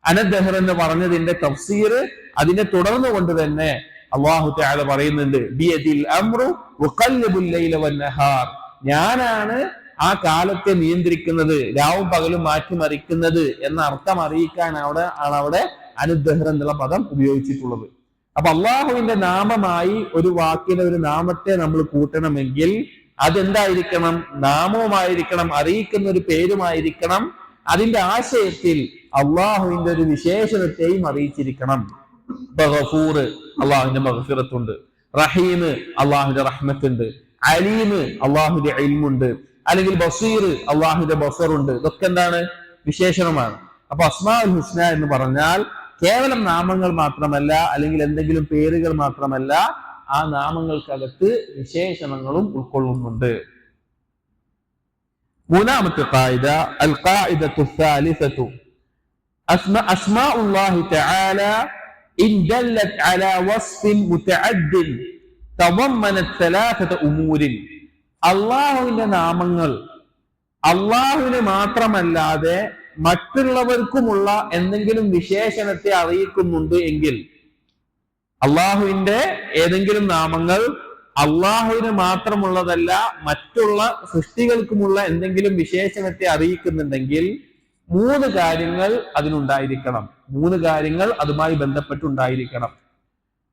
അനദ്ദഹ്ർ എന്ന് പറഞ്ഞതിന്റെ തഫ്സീർ അതിനെ തുടർന്നു കൊണ്ട് തന്നെ അല്ലാഹു തആല പറയുന്നുണ്ട്, ബിയദിൽ അംറു വഖല്ലിബുൽ ലൈല വന്നഹാർ, ഞാനാണ് ആ കാലത്തെ നിയന്ത്രിക്കുന്നത്, രാവും പകലും മാറ്റിമറിക്കുന്നത് എന്ന അർത്ഥം അറിയിക്കാൻ അവിടെ അനദ്ദഹ്ർ എന്നുള്ള പദം ഉപയോഗിച്ചിട്ടുള്ളത്. അപ്പൊ അള്ളാഹുവിന്റെ നാമമായി ഒരു വാക്കിനെ, ഒരു നാമത്തെ നമ്മൾ കൂട്ടണമെങ്കിൽ അതെന്തായിരിക്കണം? നാമവുമായിരിക്കണം, അറിയിക്കുന്ന ഒരു പേരുമായിരിക്കണം. അതിന്റെ ആശയത്തിൽ അള്ളാഹുവിന്റെ ഒരു വിശേഷണത്തെയും അറിയിച്ചിരിക്കണം. ഗഫൂർ, അള്ളാഹുവിന്റെ മഗ്ഫിറത്തുണ്ട്. റഹീം, അള്ളാഹുവിന്റെ റഹ്മത്തുണ്ട്. അലീം, അള്ളാഹുവിന്റെ ഇൽമുണ്ട്. അല്ലെങ്കിൽ ബസീർ, അള്ളാഹുവിന്റെ ബസറുണ്ട്. ഇതൊക്കെ എന്താണ്? വിശേഷണമാണ്. അപ്പൊ അസ്മാഉൽ ഹുസ്ന എന്ന് പറഞ്ഞാൽ കേവലം നാമങ്ങൾ മാത്രമല്ല, അല്ലെങ്കിൽ എന്തെങ്കിലും പേരുകൾ മാത്രമല്ല, ആ നാമങ്ങൾക്കകത്ത് വിശേഷണങ്ങളും ഉൾക്കൊള്ളുന്നുണ്ട്. മൂന്നാമത്തെ ഖായിദ, അൽ ഖായിദത്തു സാലിസത്തു, അസ്മാഉല്ലാഹി തആല ഇൻ ദല്ലത് അലാ വസ്ഫിൻ മുതഅദ്ദിൻ തദമ്മനത് സലാസത ഉമൂരിൻ, അള്ളാഹുവിന്റെ നാമങ്ങൾ അള്ളാഹുവിനെ മാത്രമല്ലാതെ മറ്റുള്ളവർക്കുമുള്ള എന്തെങ്കിലും വിശേഷണത്തെ അറിയിക്കുന്നുണ്ട് എങ്കിൽ, അള്ളാഹുവിന്റെ ഏതെങ്കിലും നാമങ്ങൾ അള്ളാഹുവിന് മാത്രമുള്ളതല്ല, മറ്റുള്ള സൃഷ്ടികൾക്കുമുള്ള എന്തെങ്കിലും വിശേഷണത്തെ അറിയിക്കുന്നുണ്ടെങ്കിൽ 3 കാര്യങ്ങൾ അതിനുണ്ടായിരിക്കണം. 3 കാര്യങ്ങൾ അതുമായി ബന്ധപ്പെട്ടുണ്ടായിരിക്കണം.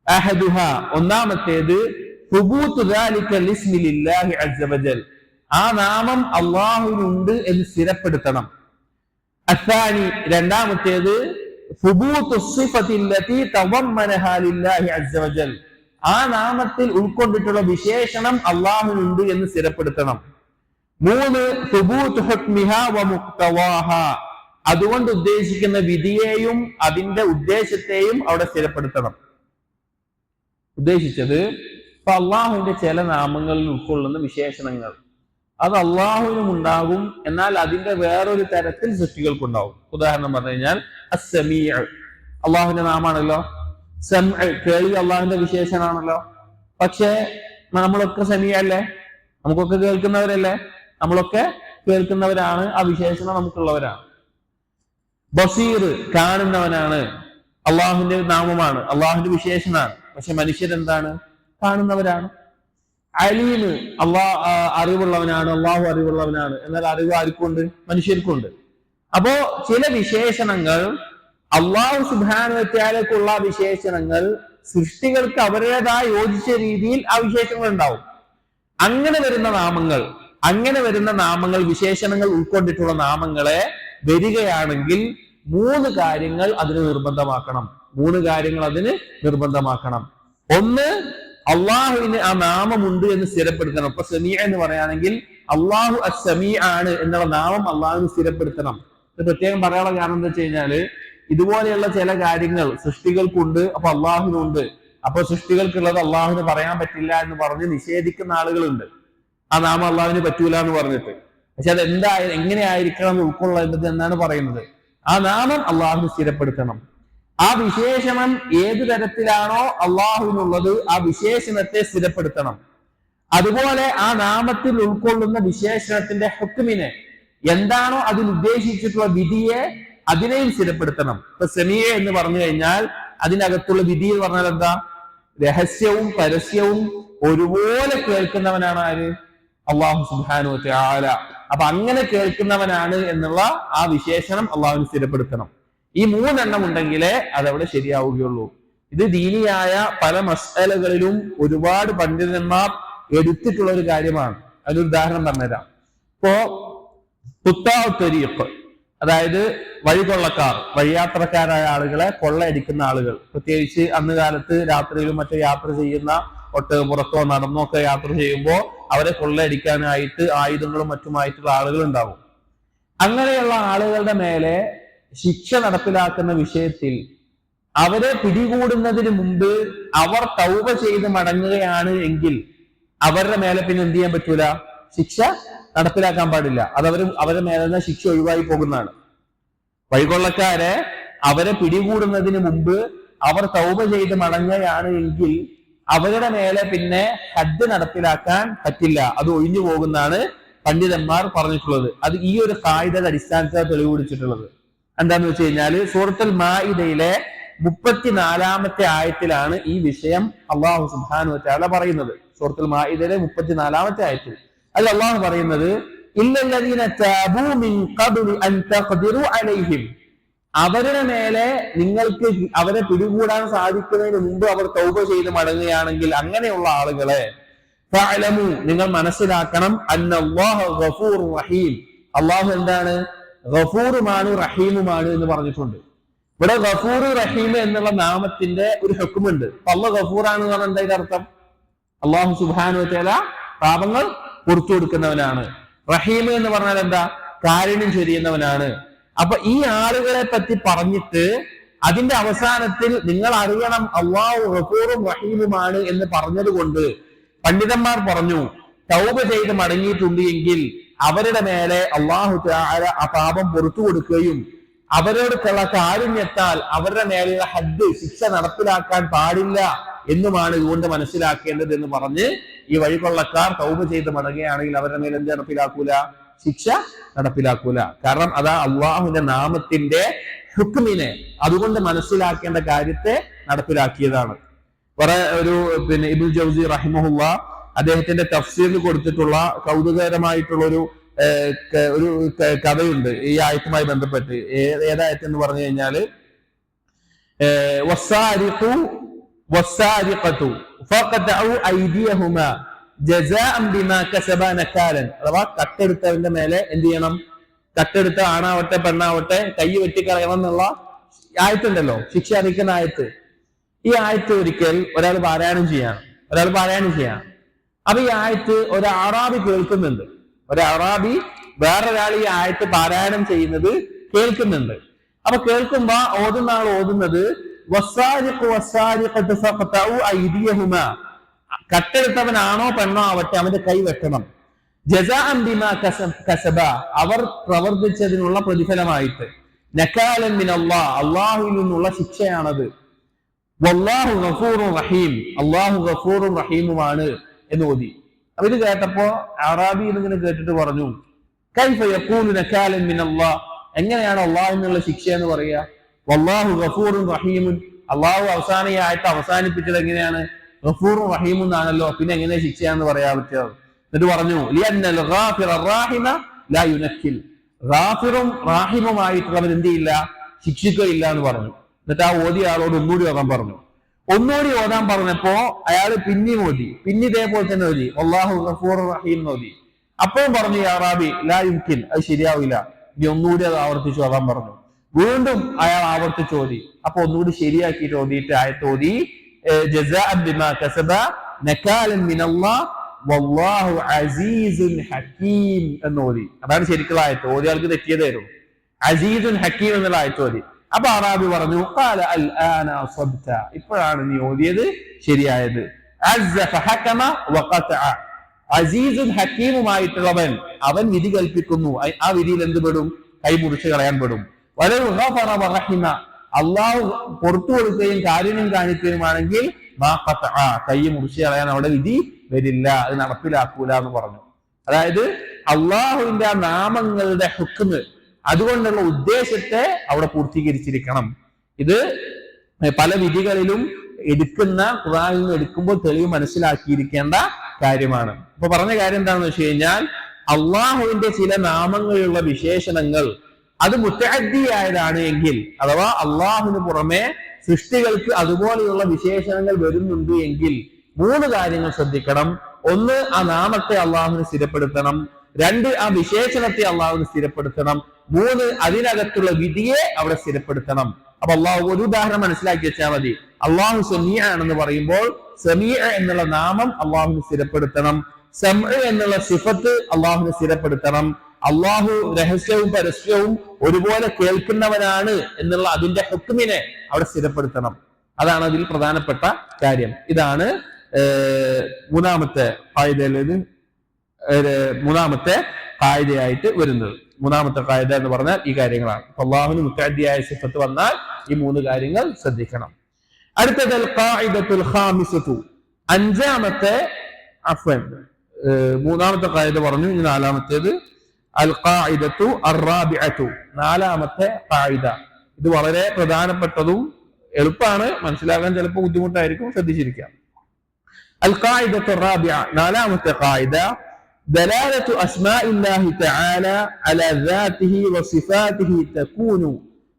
അഹദുഹ, ഒന്നാമത്തേത് സുബൂതു ദാലിക ലിസ്മി ലില്ലാഹി അസ്സ വജൽ, ആ നാമം അള്ളാഹുവിനുണ്ട് എന്ന് സ്ഥിരപ്പെടുത്തണം. അസ്സാനി, രണ്ടാമത്തേത് സുബൂതു സിഫത്തി അല്ലതി തവമ്മനഹാ ലില്ലാഹി അസ്സ വജൽ, ആ നാമത്തിൽ ഉൾക്കൊണ്ടിട്ടുള്ള വിശേഷണം അള്ളാഹുവിനുണ്ട് എന്ന് സ്ഥിരപ്പെടുത്തണം. 3 സുബൂതു ഹുക്മിഹാ വ മുഖ്തവാഹാ, അതുകൊണ്ട് ഉദ്ദേശിക്കുന്ന വിധിയെയും അതിന്റെ ഉദ്ദേശത്തെയും അവിടെ സ്ഥിരപ്പെടുത്തണം. ഉദ്ദേശിച്ചത് ഇപ്പൊ അള്ളാഹുവിന്റെ ചില നാമങ്ങളിൽ ഉൾക്കൊള്ളുന്ന വിശേഷണങ്ങൾ അത് അള്ളാഹുവിനും ഉണ്ടാകും, എന്നാൽ അതിന്റെ വേറൊരു തരത്തിൽ സൃഷ്ടികൾക്കുണ്ടാവും. ഉദാഹരണം പറഞ്ഞു കഴിഞ്ഞാൽ അസ്സമീഅ്, അള്ളാഹുവിന്റെ നാമാണല്ലോ. സമഅ്, കേൾവി അള്ളാഹുവിന്റെ വിശേഷണമാണല്ലോ. പക്ഷേ നമ്മളൊക്കെ സമീഅല്ലേ? നമുക്കൊക്കെ കേൾക്കുന്നവരല്ലേ? നമ്മളൊക്കെ കേൾക്കുന്നവരാണ്, ആ വിശേഷണം നമുക്കുള്ളവരാണ്. ബസീർ, കാണുന്നവനാണ്, അള്ളാഹുവിന്റെ നാമമാണ്, അള്ളാഹുവിന്റെ വിശേഷണമാണ്. പക്ഷെ മനുഷ്യരെന്താണ്? കാണുന്നവരാണ്. അലീം, അറിവുള്ളവനാണ്, അള്ളാഹു അറിവുള്ളവനാണ്, എന്നാൽ അറിവ് ആർക്കുണ്ട്? മനുഷ്യർക്കുണ്ട്. അപ്പോ ചില വിശേഷണങ്ങൾ അള്ളാഹു സുബ്ഹാനഹു വ തആലക്കുള്ള വിശേഷണങ്ങൾ സൃഷ്ടികൾക്ക് അവരുടേതായ യോജിച്ച രീതിയിൽ ആ വിശേഷങ്ങൾ ഉണ്ടാവും. അങ്ങനെ വരുന്ന നാമങ്ങൾ വിശേഷണങ്ങൾ ഉൾക്കൊണ്ടിട്ടുള്ള നാമങ്ങളെ വരികയാണെങ്കിൽ മൂന്ന് കാര്യങ്ങൾ അതിന് നിർബന്ധമാക്കണം. ഒന്ന്, അള്ളാഹുവിന് ആ നാമമുണ്ട് എന്ന് സ്ഥിരപ്പെടുത്തണം. ഇപ്പൊ സമീഅ എന്ന് പറയുകയാണെങ്കിൽ അള്ളാഹു അസ്സമീ ആണ് എന്നുള്ള നാമം അള്ളാഹുവിന് സ്ഥിരപ്പെടുത്തണം. ഇത് പ്രത്യേകം പറയാനുള്ള കാരണം എന്താ വെച്ച് കഴിഞ്ഞാല്, ഇതുപോലെയുള്ള ചില കാര്യങ്ങൾ സൃഷ്ടികൾക്കുണ്ട്, അപ്പൊ അള്ളാഹുവിനുണ്ട്. അപ്പൊ സൃഷ്ടികൾക്കുള്ളത് അള്ളാഹുവിന് പറയാൻ പറ്റില്ല എന്ന് പറഞ്ഞ് നിഷേധിക്കുന്ന ആളുകളുണ്ട്. ആ നാമം അള്ളാഹുവിന് പറ്റൂല എന്ന് പറഞ്ഞിട്ട്. പക്ഷെ അത് എങ്ങനെയായിരിക്കണം ഉൾക്കൊള്ളേണ്ടത് എന്നാണ് പറയുന്നത്. ആ നാമം അള്ളാഹുവിന് സ്ഥിരപ്പെടുത്തണം. ആ വിശേഷണം ഏത് തരത്തിലാണോ അള്ളാഹുവിനുള്ളത് ആ വിശേഷണത്തെ സ്ഥിരപ്പെടുത്തണം. അതുപോലെ ആ നാമത്തിൽ ഉൾക്കൊള്ളുന്ന വിശേഷണത്തിന്റെ ഹുക്മിനെ, എന്താണോ അതിൽ ഉദ്ദേശിച്ചിട്ടുള്ള വിധിയെ, അതിനെയും സ്ഥിരപ്പെടുത്തണം. ഇപ്പൊ സമീഅ എന്ന് പറഞ്ഞു കഴിഞ്ഞാൽ അതിനകത്തുള്ള വിധി എന്ന് പറഞ്ഞാൽ എന്താ? രഹസ്യവും പരസ്യവും ഒരുപോലെ കേൾക്കുന്നവനാണ് ആര്? അള്ളാഹു സുബ്ഹാനഹു വ തആല. അപ്പൊ അങ്ങനെ കേൾക്കുന്നവനാണ് എന്നുള്ള ആ വിശേഷണം അള്ളാഹുവിന് സ്ഥിരപ്പെടുത്തണം. ഈ മൂന്നെണ്ണം ഉണ്ടെങ്കിലേ അതവിടെ ശരിയാവുകയുള്ളൂ. ഇത് ദീനിയായ പല മസ്അലകളിലും ഒരുപാട് പണ്ഡിതന്മാർ എടുത്തിട്ടുള്ള ഒരു കാര്യമാണ്. അതിനൊരു ഉദാഹരണം പറഞ്ഞുതരാം. ഇപ്പോ ഖുത്താഉ ത്വരീഖ്, അതായത് വഴികൊള്ളക്കാർ, വഴിയാത്രക്കാരായ ആളുകളെ കൊള്ളയടിക്കുന്ന ആളുകൾ, പ്രത്യേകിച്ച് അന്ന് കാലത്ത് രാത്രിയിലും മറ്റോ യാത്ര ചെയ്യുന്ന, ഒട്ടകപ്പുറത്തോ നടന്നോ ഒക്കെ യാത്ര ചെയ്യുമ്പോൾ അവരെ കൊള്ളയടിക്കാനായിട്ട് ആയുധങ്ങളും മറ്റുമായിട്ടുള്ള ആളുകൾ ഉണ്ടാവും. അങ്ങനെയുള്ള ആളുകളുടെ മേലെ ശിക്ഷ നടപ്പിലാക്കുന്ന വിഷയത്തിൽ അവരെ പിടികൂടുന്നതിന് മുമ്പ് അവർ തൗബ ചെയ്ത് മടങ്ങുകയാണ് എങ്കിൽ അവരുടെ മേലെ പിന്നെ എന്ത് ചെയ്യാൻ പറ്റൂല? ശിക്ഷ നടപ്പിലാക്കാൻ പാടില്ല. അത് അവരുടെ മേലെ ശിക്ഷ ഒഴിവായി പോകുന്നതാണ്. വഴികൊള്ളക്കാരെ അവരെ പിടികൂടുന്നതിന് മുമ്പ് അവർ തൗബ ചെയ്ത് മടങ്ങുകയാണ് എങ്കിൽ അവരുടെ മേലെ പിന്നെ ഹദ്ദ് നടപ്പിലാക്കാൻ പറ്റില്ല, അത് ഒഴിഞ്ഞു പോകുന്നതാണ് പണ്ഡിതന്മാർ പറഞ്ഞിട്ടുള്ളത്. അത് ഈ ഒരു ഖായിദയുടെ അടിസ്ഥാനത്തിൽ തെളിവുപിടിച്ചിട്ടുള്ളത്. എന്താന്ന് വെച്ച് കഴിഞ്ഞാല് സൂറത്തുൽ മാഇദയിലെ 34-ാമത്തെ ആയത്തിലാണ് ഈ വിഷയം അല്ലാഹു സുബ്ഹാനഹു വ തആല പറയുന്നത്. സൂറത്തുൽ മാഇദയിലെ 34-ാമത്തെ ആയത്തിൽ അതിൽ അല്ലാഹു പറയുന്നത്, ഇല്ലല്ലദീന താബൂ മിൻ ഖബ്ലി അൻ തഖ്ദിറു അലൈഹിം, അവരുടെ മേലെ നിങ്ങൾക്ക് അവരെ പിടികൂടാൻ സാധിക്കുന്നതിന് മുമ്പ് അവർ തൗബ ചെയ്ത് മടങ്ങുകയാണെങ്കിൽ അങ്ങനെയുള്ള ആളുകളെ ഫഅലമു, നിങ്ങൾ മനസ്സിലാക്കണം, അന്നല്ലാഹ ഗഫൂറുർ റഹീം, അല്ലാഹു എന്താണ്? ഗഫൂറുമാണ് റഹീമുമാണ് എന്ന് പറഞ്ഞിട്ടുണ്ട്. ഇവിടെ ഗഫൂർ റഹീം എന്നുള്ള നാമത്തിന്റെ ഒരു ഹുക്മുണ്ട്. അല്ലാഹു ഗഫൂറാണ് എന്ന് പറഞ്ഞാൽ എന്താ ഇതിന്റെ അർത്ഥം? അല്ലാഹു സുബ്ഹാനഹു വ തആല പാപങ്ങൾ പുറത്തു കൊടുക്കുന്നവനാണ്. റഹീം എന്ന് പറഞ്ഞാൽ എന്താ? കാരുണ്യം ചൊരിയുന്നവനാണ്. അപ്പൊ ഈ ആളുകളെ പറ്റി പറഞ്ഞിട്ട് അതിന്റെ അവസാനത്തിൽ നിങ്ങൾ അറിയണം അല്ലാഹു ഗഫൂറും റഹീമുമാണ് എന്ന് പറഞ്ഞത് കൊണ്ട് പണ്ഡിതന്മാർ പറഞ്ഞു, തൗബ ചെയ്ത് മടങ്ങിയിട്ടുണ്ട് എങ്കിൽ അവരുടെ മേലെ അല്ലാഹു തആല ആ പാപം പുറത്തു കൊടുക്കുകയും അവരോടുള്ള കാരുണ്യത്താൽ അവരുടെ മേലെയുള്ള ഹദ്ദ്, ശിക്ഷ നടപ്പിലാക്കാൻ പാടില്ല എന്നുമാണ് ഇതുകൊണ്ട് മനസ്സിലാക്കേണ്ടത് എന്ന് പറഞ്ഞ് ഈ വഴികൊള്ളക്കാർ തൗബ ചെയ്ത് മടങ്ങുകയാണെങ്കിൽ അവരുടെ മേലെ എന്ത് നടപ്പിലാക്കൂല? ശിക്ഷ നടപ്പിലാക്കൂല. കാരണം അതാ അള്ളാഹുവിന്റെ നാമത്തിന്റെ ഹുക്മിനെ, അതുകൊണ്ട് മനസ്സിലാക്കേണ്ട കാര്യത്തെ നടപ്പിലാക്കിയതാണ്. ഇബ്നുൽ ജൗസി റഹിമഹുള്ള അദ്ദേഹത്തിന്റെ തഫ്സീറിൽ കൊടുത്തിട്ടുള്ള കൗതുകകരമായിട്ടുള്ള ഒരു കഥയുണ്ട് ഈ ആയത്തുമായി ബന്ധപ്പെട്ട്. ഏതായത്ത് എന്ന് പറഞ്ഞു കഴിഞ്ഞാല്, അഥവാ കട്ടെടുത്തവന്റെ മേലെ എന്ത് ചെയ്യണം? കട്ടെടുത്ത ആണാവട്ടെ പെണ്ണാവട്ടെ കൈ വെട്ടിക്കളയണം എന്നുള്ള ആയത്തുണ്ടല്ലോ, ശിക്ഷ അറിയിക്കുന്ന ആയത്ത്. ഈ ആയത്ത് ഒരിക്കൽ ഒരാൾ പാരായണം ചെയ്യാണ്. അപ്പൊ ഈ ആയത്ത് ഒരു അറാബി കേൾക്കുന്നുണ്ട്. ഒരു അറാബി വേറൊരാൾ ഈ ആയത്ത് പാരായണം ചെയ്യുന്നത് കേൾക്കുന്നുണ്ട്. അപ്പൊ കേൾക്കുമ്പോ ഓതുന്ന ആൾ ഓതുന്നത് കട്ടെടുത്തവനാണോ പെണ്ണോ ആവട്ടെ അവന്റെ കൈ വെട്ടണം, ജസാഅൻ ബിമാ കസബ, അവർ പ്രവർത്തിച്ചതിനുള്ള പ്രതിഫലമായിട്ട്, നകാലൻ മിനല്ലാഹ്, അല്ലാഹുവിൽ നിന്നുള്ള ശിക്ഷയാണത്, വല്ലാഹു ഗഫൂറുർ റഹീം, അല്ലാഹു ഗഫൂറുർ റഹീമുമാണ് എന്ന് ഓതി. അവര് കേട്ടപ്പോ അറാബി ഇങ്ങനെ കേട്ടിട്ട് പറഞ്ഞു, കൈഫ യഖൂലു നകാലൻ മിനല്ലാഹ്, എങ്ങനെയാണ് അല്ലാഹുവിൽ നിന്നുള്ള ശിക്ഷ എന്ന് പറയുക? വല്ലാഹു ഗഫൂറുർ റഹീമുൻ, അല്ലാഹു അവസാന ഈ ആയത്ത് അവസാനിപ്പിച്ചത് എങ്ങനെയാണ്? ഗഫൂറുർ റഹീമുൻ എന്നാണല്ലോ, പിന്നെ എങ്ങനെ ശിക്ഷയാണെന്ന് പറയാൻ പറ്റുക? എന്നിട്ട് പറഞ്ഞു, ലിഅന്നൽ ഗാഫിറ റഹീമ ലാ യുനക്കിൽ, ഗാഫിറും റാഹിമുമായിട്ടുള്ളവൻ എന്ത് ചെയ്യില്ല? ശിക്ഷിക്കുകയില്ല എന്ന് പറഞ്ഞു. എന്നിട്ട് ആ ഓതിയ ആളോട് ഒന്നുകൂടി ഓതാൻ പറഞ്ഞു, ഒന്നുകൂടി ഓതാൻ പറഞ്ഞപ്പോ അയാൾ പിന്നെയും ഓതി, പിന്നെ ഇതേപോലെ തന്നെ ഓതി അല്ലാഹു ഗഫൂർ റഹീം ഓതി. അപ്പോഴും പറഞ്ഞു യാ റാബി ലാ യുംകിൻ, അത് ശരിയാവില്ല, ഇനി ഒന്നുകൂടി അത് ആവർത്തിച്ചു ഓതാൻ പറഞ്ഞു. വീണ്ടും അയാൾ ആവർത്തിച്ച് ഓതി. അപ്പൊ ഒന്നുകൂടി ശരിയാക്കിയിട്ട് ഓതിയിട്ട് ആയത്ത് ഓതി ജസാഅൻ ബിമാ കസബ നകാലൻ മിനല്ലാഹ് വല്ലാഹു അസീസുൻ ഹകീം എന്ന് ഓതി. അതാണ് ശരിക്കുള്ള ആയത്ത്. ഓതിയാൾക്ക് തെറ്റിയതായിരുന്നു. അസീസുൻ ഹക്കീം എന്നുള്ള ആയത്ത് ഓതി. അപ്പൊ അറാബി പറഞ്ഞു ഖാല അൽ ആന അസബ്ത, ഇപ്പോഴാണ് നീ ഓതിയത് ശരിയായത്. അസ്സ ഫഹകമ വഖതഅ, അസീസുൻ ഹക്കീമുമായിട്ടുള്ളവൻ അവൻ വിധി കൽപ്പിക്കുന്നു, ആ വിധിയിൽ എന്ത് പെടും? കൈ മുറിച്ച് കളയാൻ പെടും. വലൗ ഗഫറ വറഹിമ, അള്ളാഹു പുറത്തു കൊടുക്കുകയും കാരുണ്യം കാണിക്കുകയുമാണെങ്കിൽ മാ ഖതഅ, കൈ മുറിച്ച് കളയാൻ അവിടെ വിധി വരില്ല, അത് നടപ്പിലാക്കൂല എന്ന് പറഞ്ഞു. അതായത് അള്ളാഹുവിന്റെ ആ നാമങ്ങളുടെ ഹുക്മ്, അതുകൊണ്ടുള്ള ഉദ്ദേശത്തെ അവിടെ പൂർത്തീകരിച്ചിരിക്കണം. ഇത് പല വിധികളിലും എടുക്കുന്ന ഖുർആനിൽ നിന്ന് എടുക്കുമ്പോൾ തെളിവ് മനസ്സിലാക്കിയിരിക്കേണ്ട കാര്യമാണ്. ഇപ്പൊ പറഞ്ഞ കാര്യം എന്താണെന്ന് വെച്ച് കഴിഞ്ഞാൽ അള്ളാഹുവിന്റെ ചില നാമങ്ങളുള്ള വിശേഷണങ്ങൾ അത് മുത്തഅദ്ദിയായതാണ് എങ്കിൽ, അഥവാ അള്ളാഹുവിന് പുറമെ സൃഷ്ടികൾക്ക് അതുപോലെയുള്ള വിശേഷണങ്ങൾ വരുന്നുണ്ട് എങ്കിൽ 3 കാര്യങ്ങൾ ശ്രദ്ധിക്കണം. 1, ആ നാമത്തെ അള്ളാഹുവിന് സ്ഥിരപ്പെടുത്തണം. 2, ആ വിശേഷണത്തെ അള്ളാഹുവിന് സ്ഥിരപ്പെടുത്തണം. 3, അതിനകത്തുള്ള വിധിയെ അവിടെ സ്ഥിരപ്പെടുത്തണം. അപ്പൊ അള്ളാഹു ഒരു ഉദാഹരണം മനസ്സിലാക്കി വെച്ചാൽ മതി. അള്ളാഹു സമീഅ ആണെന്ന് പറയുമ്പോൾ സമീഅ എന്നുള്ള നാമം അള്ളാഹുവിന് സ്ഥിരപ്പെടുത്തണം. സമഅ എന്നുള്ള സിഫത്ത് അള്ളാഹുവിന് സ്ഥിരപ്പെടുത്തണം. അള്ളാഹു രഹസ്യവും പരസ്യവും ഒരുപോലെ കേൾക്കുന്നവനാണ് എന്നുള്ള അതിന്റെ ഹുക്മിനെ അവിടെ സ്ഥിരപ്പെടുത്തണം. അതാണ് അതിൽ പ്രധാനപ്പെട്ട കാര്യം. ഇതാണ് മൂന്നാമത്തെ ഖായിദയായിട്ട് വരുന്നത്. മൂന്നാമത്തെ ഖായിദ എന്ന് പറഞ്ഞാൽ ഈ കാര്യങ്ങളാണ്. അള്ളാഹുവിന് മുത്തഅദ്ദിയായ സിഫത്ത് വന്നാൽ ഈ 3 കാര്യങ്ങൾ ശ്രദ്ധിക്കണം. അടുത്തത് അൽ ഖായിദത്തുൽ ഖാമിസത്തു, മൂന്നാമത്തെ ഖായിദ പറഞ്ഞു. ഇനി 4ാമത്തേത് അൽ ഖായിദത്തു അർറാബിഅത്തു, 4ാമത്തെ ഖായിദ. ഇത് വളരെ പ്രധാനപ്പെട്ടതും എളുപ്പമാണ് മനസ്സിലാക്കാൻ, ചിലപ്പോൾ ബുദ്ധിമുട്ടായിരിക്കും, ശ്രദ്ധിച്ചിരിക്കാം. അൽ ഖായിദത്തു അർറാബിഅ, 4ാമത്തെ ഖായിദ ദലാലത്തു അസ്മാഇല്ലാഹി തആല അലാ ദാതിഹി വസിഫാതിഹി തകൂനു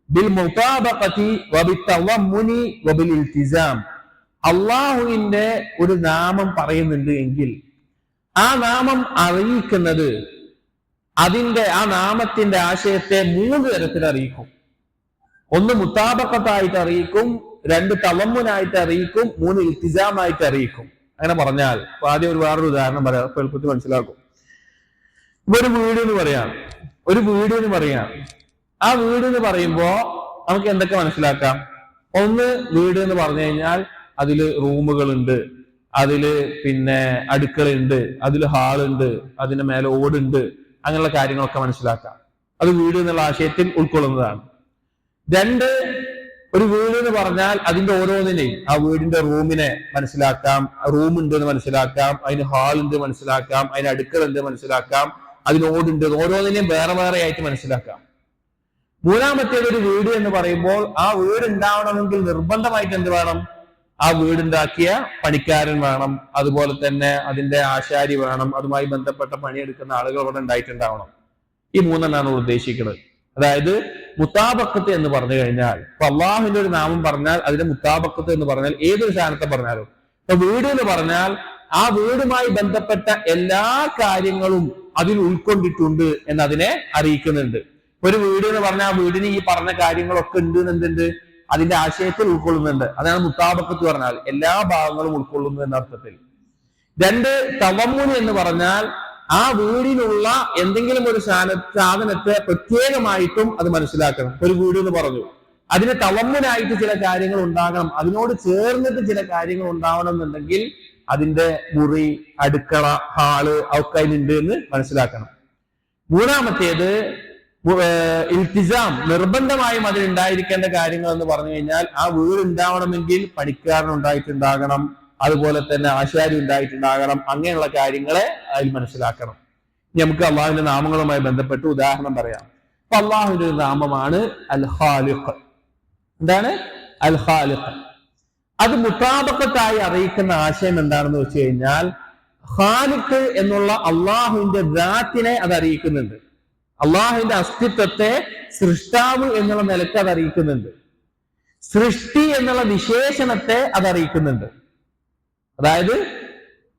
ബിൽമുതാബഖതി വബിത്തളമ്മുനി വബിൽഇൽതിസാം. അല്ലാഹുവിന്റെ ഒരു നാമം പറയുന്നുണ്ട് എങ്കിൽ ആ നാമം അറിയിക്കുന്നത് അതിന്റെ ആ നാമത്തിന്റെ ആശയത്തെ 3 തരത്തിൽ അറിയിക്കും. 1 മുതാബഖത്തായിട്ട് അറിയിക്കും, 2 തളമ്മുനായിട്ട് അറിയിക്കും, 3 ഇൽതിസാമായിട്ട് അറിയിക്കും. അങ്ങനെ പറഞ്ഞാൽ ആദ്യം വേറൊരു ഉദാഹരണം പറയാം, എളുപ്പത്തിൽ മനസ്സിലാക്കും. ഒരു വീട് എന്ന് പറയാം. ആ വീട് എന്ന് പറയുമ്പോ നമുക്ക് എന്തൊക്കെ മനസ്സിലാക്കാം? 1, വീട് എന്ന് പറഞ്ഞു കഴിഞ്ഞാൽ അതില് റൂമുകളുണ്ട്, അതില് പിന്നെ അടുക്കളയുണ്ട്, അതില് ഹാളുണ്ട്, അതിന്റെ മേലെ ഓടുണ്ട്, അങ്ങനെയുള്ള കാര്യങ്ങളൊക്കെ മനസ്സിലാക്കാം. അത് വീട് എന്നുള്ള ആശയത്തിൽ ഉൾക്കൊള്ളുന്നതാണ്. 2, ഒരു വീട് എന്ന് പറഞ്ഞാൽ അതിന്റെ ഓരോന്നിനെയും, ആ വീടിന്റെ റൂമിനെ മനസ്സിലാക്കാം, റൂം ഉണ്ട് എന്ന് മനസ്സിലാക്കാം, അതിന് ഹാൾ ഉണ്ട് മനസ്സിലാക്കാം, അതിന് അടുക്കള ഉണ്ട് മനസ്സിലാക്കാം, അതിന് ഓടുണ്ട്, ഓരോന്നിനെയും വേറെ വേറെ ആയിട്ട് മനസ്സിലാക്കാം. 3ാമത്തേത് ഒരു വീട് എന്ന് പറയുമ്പോൾ ആ വീട് ഉണ്ടാവണമെങ്കിൽ നിർബന്ധമായിട്ട് എന്ത് വേണം? ആ വീടുണ്ടാക്കിയ പണിക്കാരൻ വേണം, അതുപോലെ തന്നെ അതിന്റെ ആശാരി വേണം, അതുമായി ബന്ധപ്പെട്ട പണിയെടുക്കുന്ന ആളുകൾ അവിടെ ഉണ്ടായിട്ടുണ്ടാവണം. ഈ 3 ഉദ്ദേശിക്കുന്നത്. അതായത് മുതാബഖത്ത് എന്ന് പറഞ്ഞു കഴിഞ്ഞാൽ, ഇപ്പൊ അള്ളാഹുവിന്റെ ഒരു നാമം പറഞ്ഞാൽ അതിന്റെ മുതാബഖത്ത് എന്ന് പറഞ്ഞാൽ ഏതൊരു സ്ഥാനത്തെ പറഞ്ഞാലും, ഇപ്പൊ വീട് എന്ന് പറഞ്ഞാൽ ആ വീടുമായി ബന്ധപ്പെട്ട എല്ലാ കാര്യങ്ങളും അതിൽ ഉൾക്കൊണ്ടിട്ടുണ്ട് എന്നതിനെ അറിയിക്കുന്നുണ്ട്. ഒരു വീട് എന്ന് പറഞ്ഞാൽ ആ വീടിന് ഈ പറഞ്ഞ കാര്യങ്ങളൊക്കെ ഉണ്ട് എന്തുണ്ട്? അതിന്റെ ആശയത്തിൽ ഉൾക്കൊള്ളുന്നുണ്ട്. അതാണ് മുതാബഖത്ത് പറഞ്ഞാൽ എല്ലാ ഭാഗങ്ങളും ഉൾക്കൊള്ളുന്നു എന്ന അർത്ഥത്തിൽ. 2, തവമ്മുന് എന്ന് പറഞ്ഞാൽ ആ വീടിനുള്ള എന്തെങ്കിലും ഒരു സാധനത്തെ പ്രത്യേകമായിട്ടും അത് മനസ്സിലാക്കണം. ഒരു വീട് എന്ന് പറഞ്ഞു, അതിന് തവമ്മുനായിട്ട് ചില കാര്യങ്ങൾ ഉണ്ടാകണം, അതിനോട് ചേർന്നിട്ട് ചില കാര്യങ്ങൾ ഉണ്ടാവണം എന്നുണ്ടെങ്കിൽ അതിന്റെ മുറി, അടുക്കള, ഹാള് ഒക്കെ അതിനുണ്ട് എന്ന് മനസ്സിലാക്കണം. 3ാമത്തേത് ഇൽത്തിസാം, നിർബന്ധമായും അതിലുണ്ടായിരിക്കേണ്ട കാര്യങ്ങൾ എന്ന് പറഞ്ഞു കഴിഞ്ഞാൽ ആ വീട് ഉണ്ടാവണമെങ്കിൽ പണിക്കാരൻ ഉണ്ടായിട്ടുണ്ടാകണം, അതുപോലെ തന്നെ ആശാരി ഉണ്ടായിട്ടുണ്ടാകണം, അങ്ങനെയുള്ള കാര്യങ്ങളെ അതിൽ മനസ്സിലാക്കണം. നമുക്ക് അള്ളാഹുവിന്റെ നാമങ്ങളുമായി ബന്ധപ്പെട്ട് ഉദാഹരണം പറയാം. അപ്പൊ അള്ളാഹുവിന്റെ ഒരു നാമമാണ് അൽ ഖാലിഖ്. എന്താണ് അൽ ഖാലിഖ്? അത് മുതാബഖത്തായി അറിയിക്കുന്ന ആശയം എന്താണെന്ന് വെച്ച് കഴിഞ്ഞാൽ ഖാലിഖ് എന്നുള്ള അള്ളാഹുവിന്റെ ദാത്തിനെ അത് അറിയിക്കുന്നുണ്ട്. അള്ളാഹുവിന്റെ അസ്തിത്വത്തെ സൃഷ്ടാവ് എന്നുള്ള നിലക്ക് അത് അറിയിക്കുന്നുണ്ട്. സൃഷ്ടി എന്നുള്ള വിശേഷണത്തെ അത് അറിയിക്കുന്നുണ്ട്. അതായത്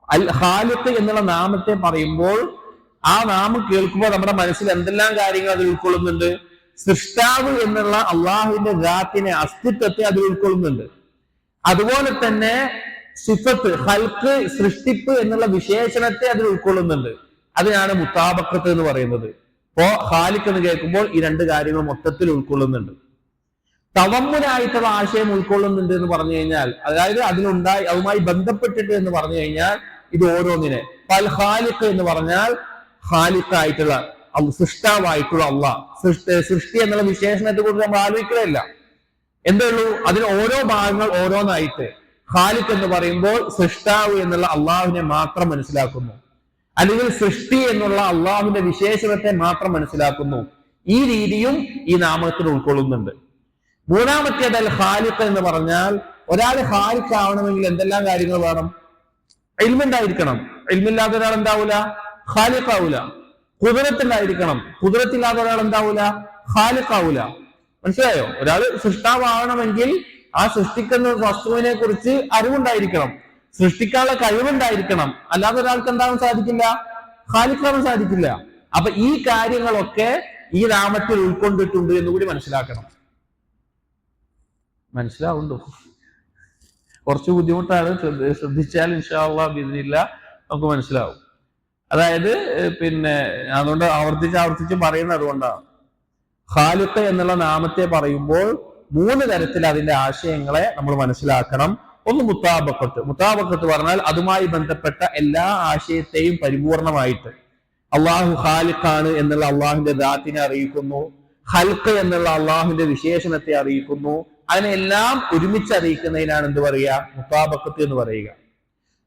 അൽ ഖാലിഖ് എന്നുള്ള നാമത്തെ പറയുമ്പോൾ ആ നാമം കേൾക്കുമ്പോൾ നമ്മുടെ മനസ്സിൽ എന്തെല്ലാം കാര്യങ്ങൾ അത് ഉൾക്കൊള്ളുന്നുണ്ട്? സൃഷ്ടാവ് എന്നുള്ള അള്ളാഹുവിന്റെ ദാത്തിനെ, അസ്തിത്വത്തെ അത് ഉൾക്കൊള്ളുന്നുണ്ട്. അതുപോലെ തന്നെ സിഫത്ത്, ഖൽഖ്, സൃഷ്ടിപ്പ് എന്നുള്ള വിശേഷണത്തെ അതിൽ ഉൾക്കൊള്ളുന്നുണ്ട്. അതിനാണ് മുത്താബഖത്ത് എന്ന് പറയുന്നത്. അപ്പോ ഖാലിഖ് എന്ന് കേൾക്കുമ്പോൾ ഈ രണ്ട് കാര്യങ്ങൾ മൊത്തത്തിൽ ഉൾക്കൊള്ളുന്നുണ്ട്. തവമ്മുനായിട്ടുള്ള ആശയം ഉൾക്കൊള്ളുന്നുണ്ട് എന്ന് പറഞ്ഞു കഴിഞ്ഞാൽ, അതായത് അതുമായി ബന്ധപ്പെട്ടിട്ട് എന്ന് പറഞ്ഞു കഴിഞ്ഞാൽ ഇത് ഓരോന്നിനെ. അൽ ഖാലിഖ് എന്ന് പറഞ്ഞാൽ ഖാലിഖായിട്ടുള്ള, സൃഷ്ടാവായിട്ടുള്ള അള്ളാഹ്, സൃഷ്ടി എന്നുള്ള വിശേഷണത്തെ കുറിച്ച് നമ്മൾ ആലോചിക്കുകയില്ല. എന്തേ ഉള്ളൂ, അതിന് ഓരോ ഭാഗങ്ങൾ ഓരോന്നായിട്ട്. ഖാലിഖ് എന്ന് പറയുമ്പോൾ സൃഷ്ടാവ് എന്നുള്ള അള്ളാഹുവിനെ മാത്രം മനസ്സിലാക്കുന്നു, അല്ലെങ്കിൽ സൃഷ്ടി എന്നുള്ള അള്ളാഹുവിന്റെ വിശേഷണത്തെ മാത്രം മനസ്സിലാക്കുന്നു. ഈ രീതിയും ഈ നാമത്തിൽ ഉൾക്കൊള്ളുന്നുണ്ട്. മൂന്നാമത്തേത് അൽ ഖാലിഖ് എന്ന് പറഞ്ഞാൽ, ഒരാൾ ഖാലിഖ് ആവണമെങ്കിൽ എന്തെല്ലാം കാര്യങ്ങൾ വേണം? ഇൽമുണ്ടായിരിക്കണം. ഇൽമില്ലാത്ത ഒരാൾ എന്താവൂല? ഖാലിഖ് ആവൂല. ഖുദ്റത്തുണ്ടായിരിക്കണം. ഖുദ്റത്തില്ലാത്ത ഒരാൾ എന്താവൂല? ഖാലിഖ് ആവൂല. മനസ്സിലായോ? ഒരാൾ സൃഷ്ടാവണമെങ്കിൽ ആ സൃഷ്ടിക്കുന്ന വസ്തുവിനെ കുറിച്ച് അറിവുണ്ടായിരിക്കണം, സൃഷ്ടിക്കാനുള്ള കഴിവുണ്ടായിരിക്കണം. അല്ലാതെ ഒരാൾക്ക് എന്താവാൻ സാധിക്കില്ല? ഖാലിഖാവാൻ സാധിക്കില്ല. അപ്പൊ ഈ കാര്യങ്ങളൊക്കെ ഈ നാമത്തിൽ ഉൾക്കൊണ്ടിട്ടുണ്ട് എന്നുകൂടി മനസ്സിലാക്കണം. മനസ്സിലാവുണ്ടോ? കുറച്ച് ബുദ്ധിമുട്ടാണ്, ശ്രദ്ധിച്ചാൽ ഇൻഷാ അല്ലാഹ് ബിഇദ്നില്ലാഹ് നമുക്ക് മനസ്സിലാവും. അതായത് അതുകൊണ്ട് ആവർത്തിച്ച് പറയുന്നത് അതുകൊണ്ടാണ്. ഖാലിഖ് എന്നുള്ള നാമത്തെ പറയുമ്പോൾ 3 തരത്തിൽ അതിന്റെ ആശയങ്ങളെ നമ്മൾ മനസ്സിലാക്കണം. ഒന്ന് മുത്താബഖത്ത്. മുത്താബഖത്ത് പറഞ്ഞാൽ അതുമായി ബന്ധപ്പെട്ട എല്ലാ ആശയത്തെയും പരിപൂർണമായിട്ട് അള്ളാഹു ഖാലിഖാണ് എന്നുള്ള അള്ളാഹുവിന്റെ ദാത്തിനെ അറിയിക്കുന്നു, ഖൽഖ് എന്നുള്ള അള്ളാഹുവിന്റെ വിശേഷണത്തെ അറിയിക്കുന്നു. അതിനെല്ലാം ഒരുമിച്ച് അറിയിക്കുന്നതിനാണ് എന്ത് പറയുക? മുത്താബഖത്ത് എന്ന് പറയുക.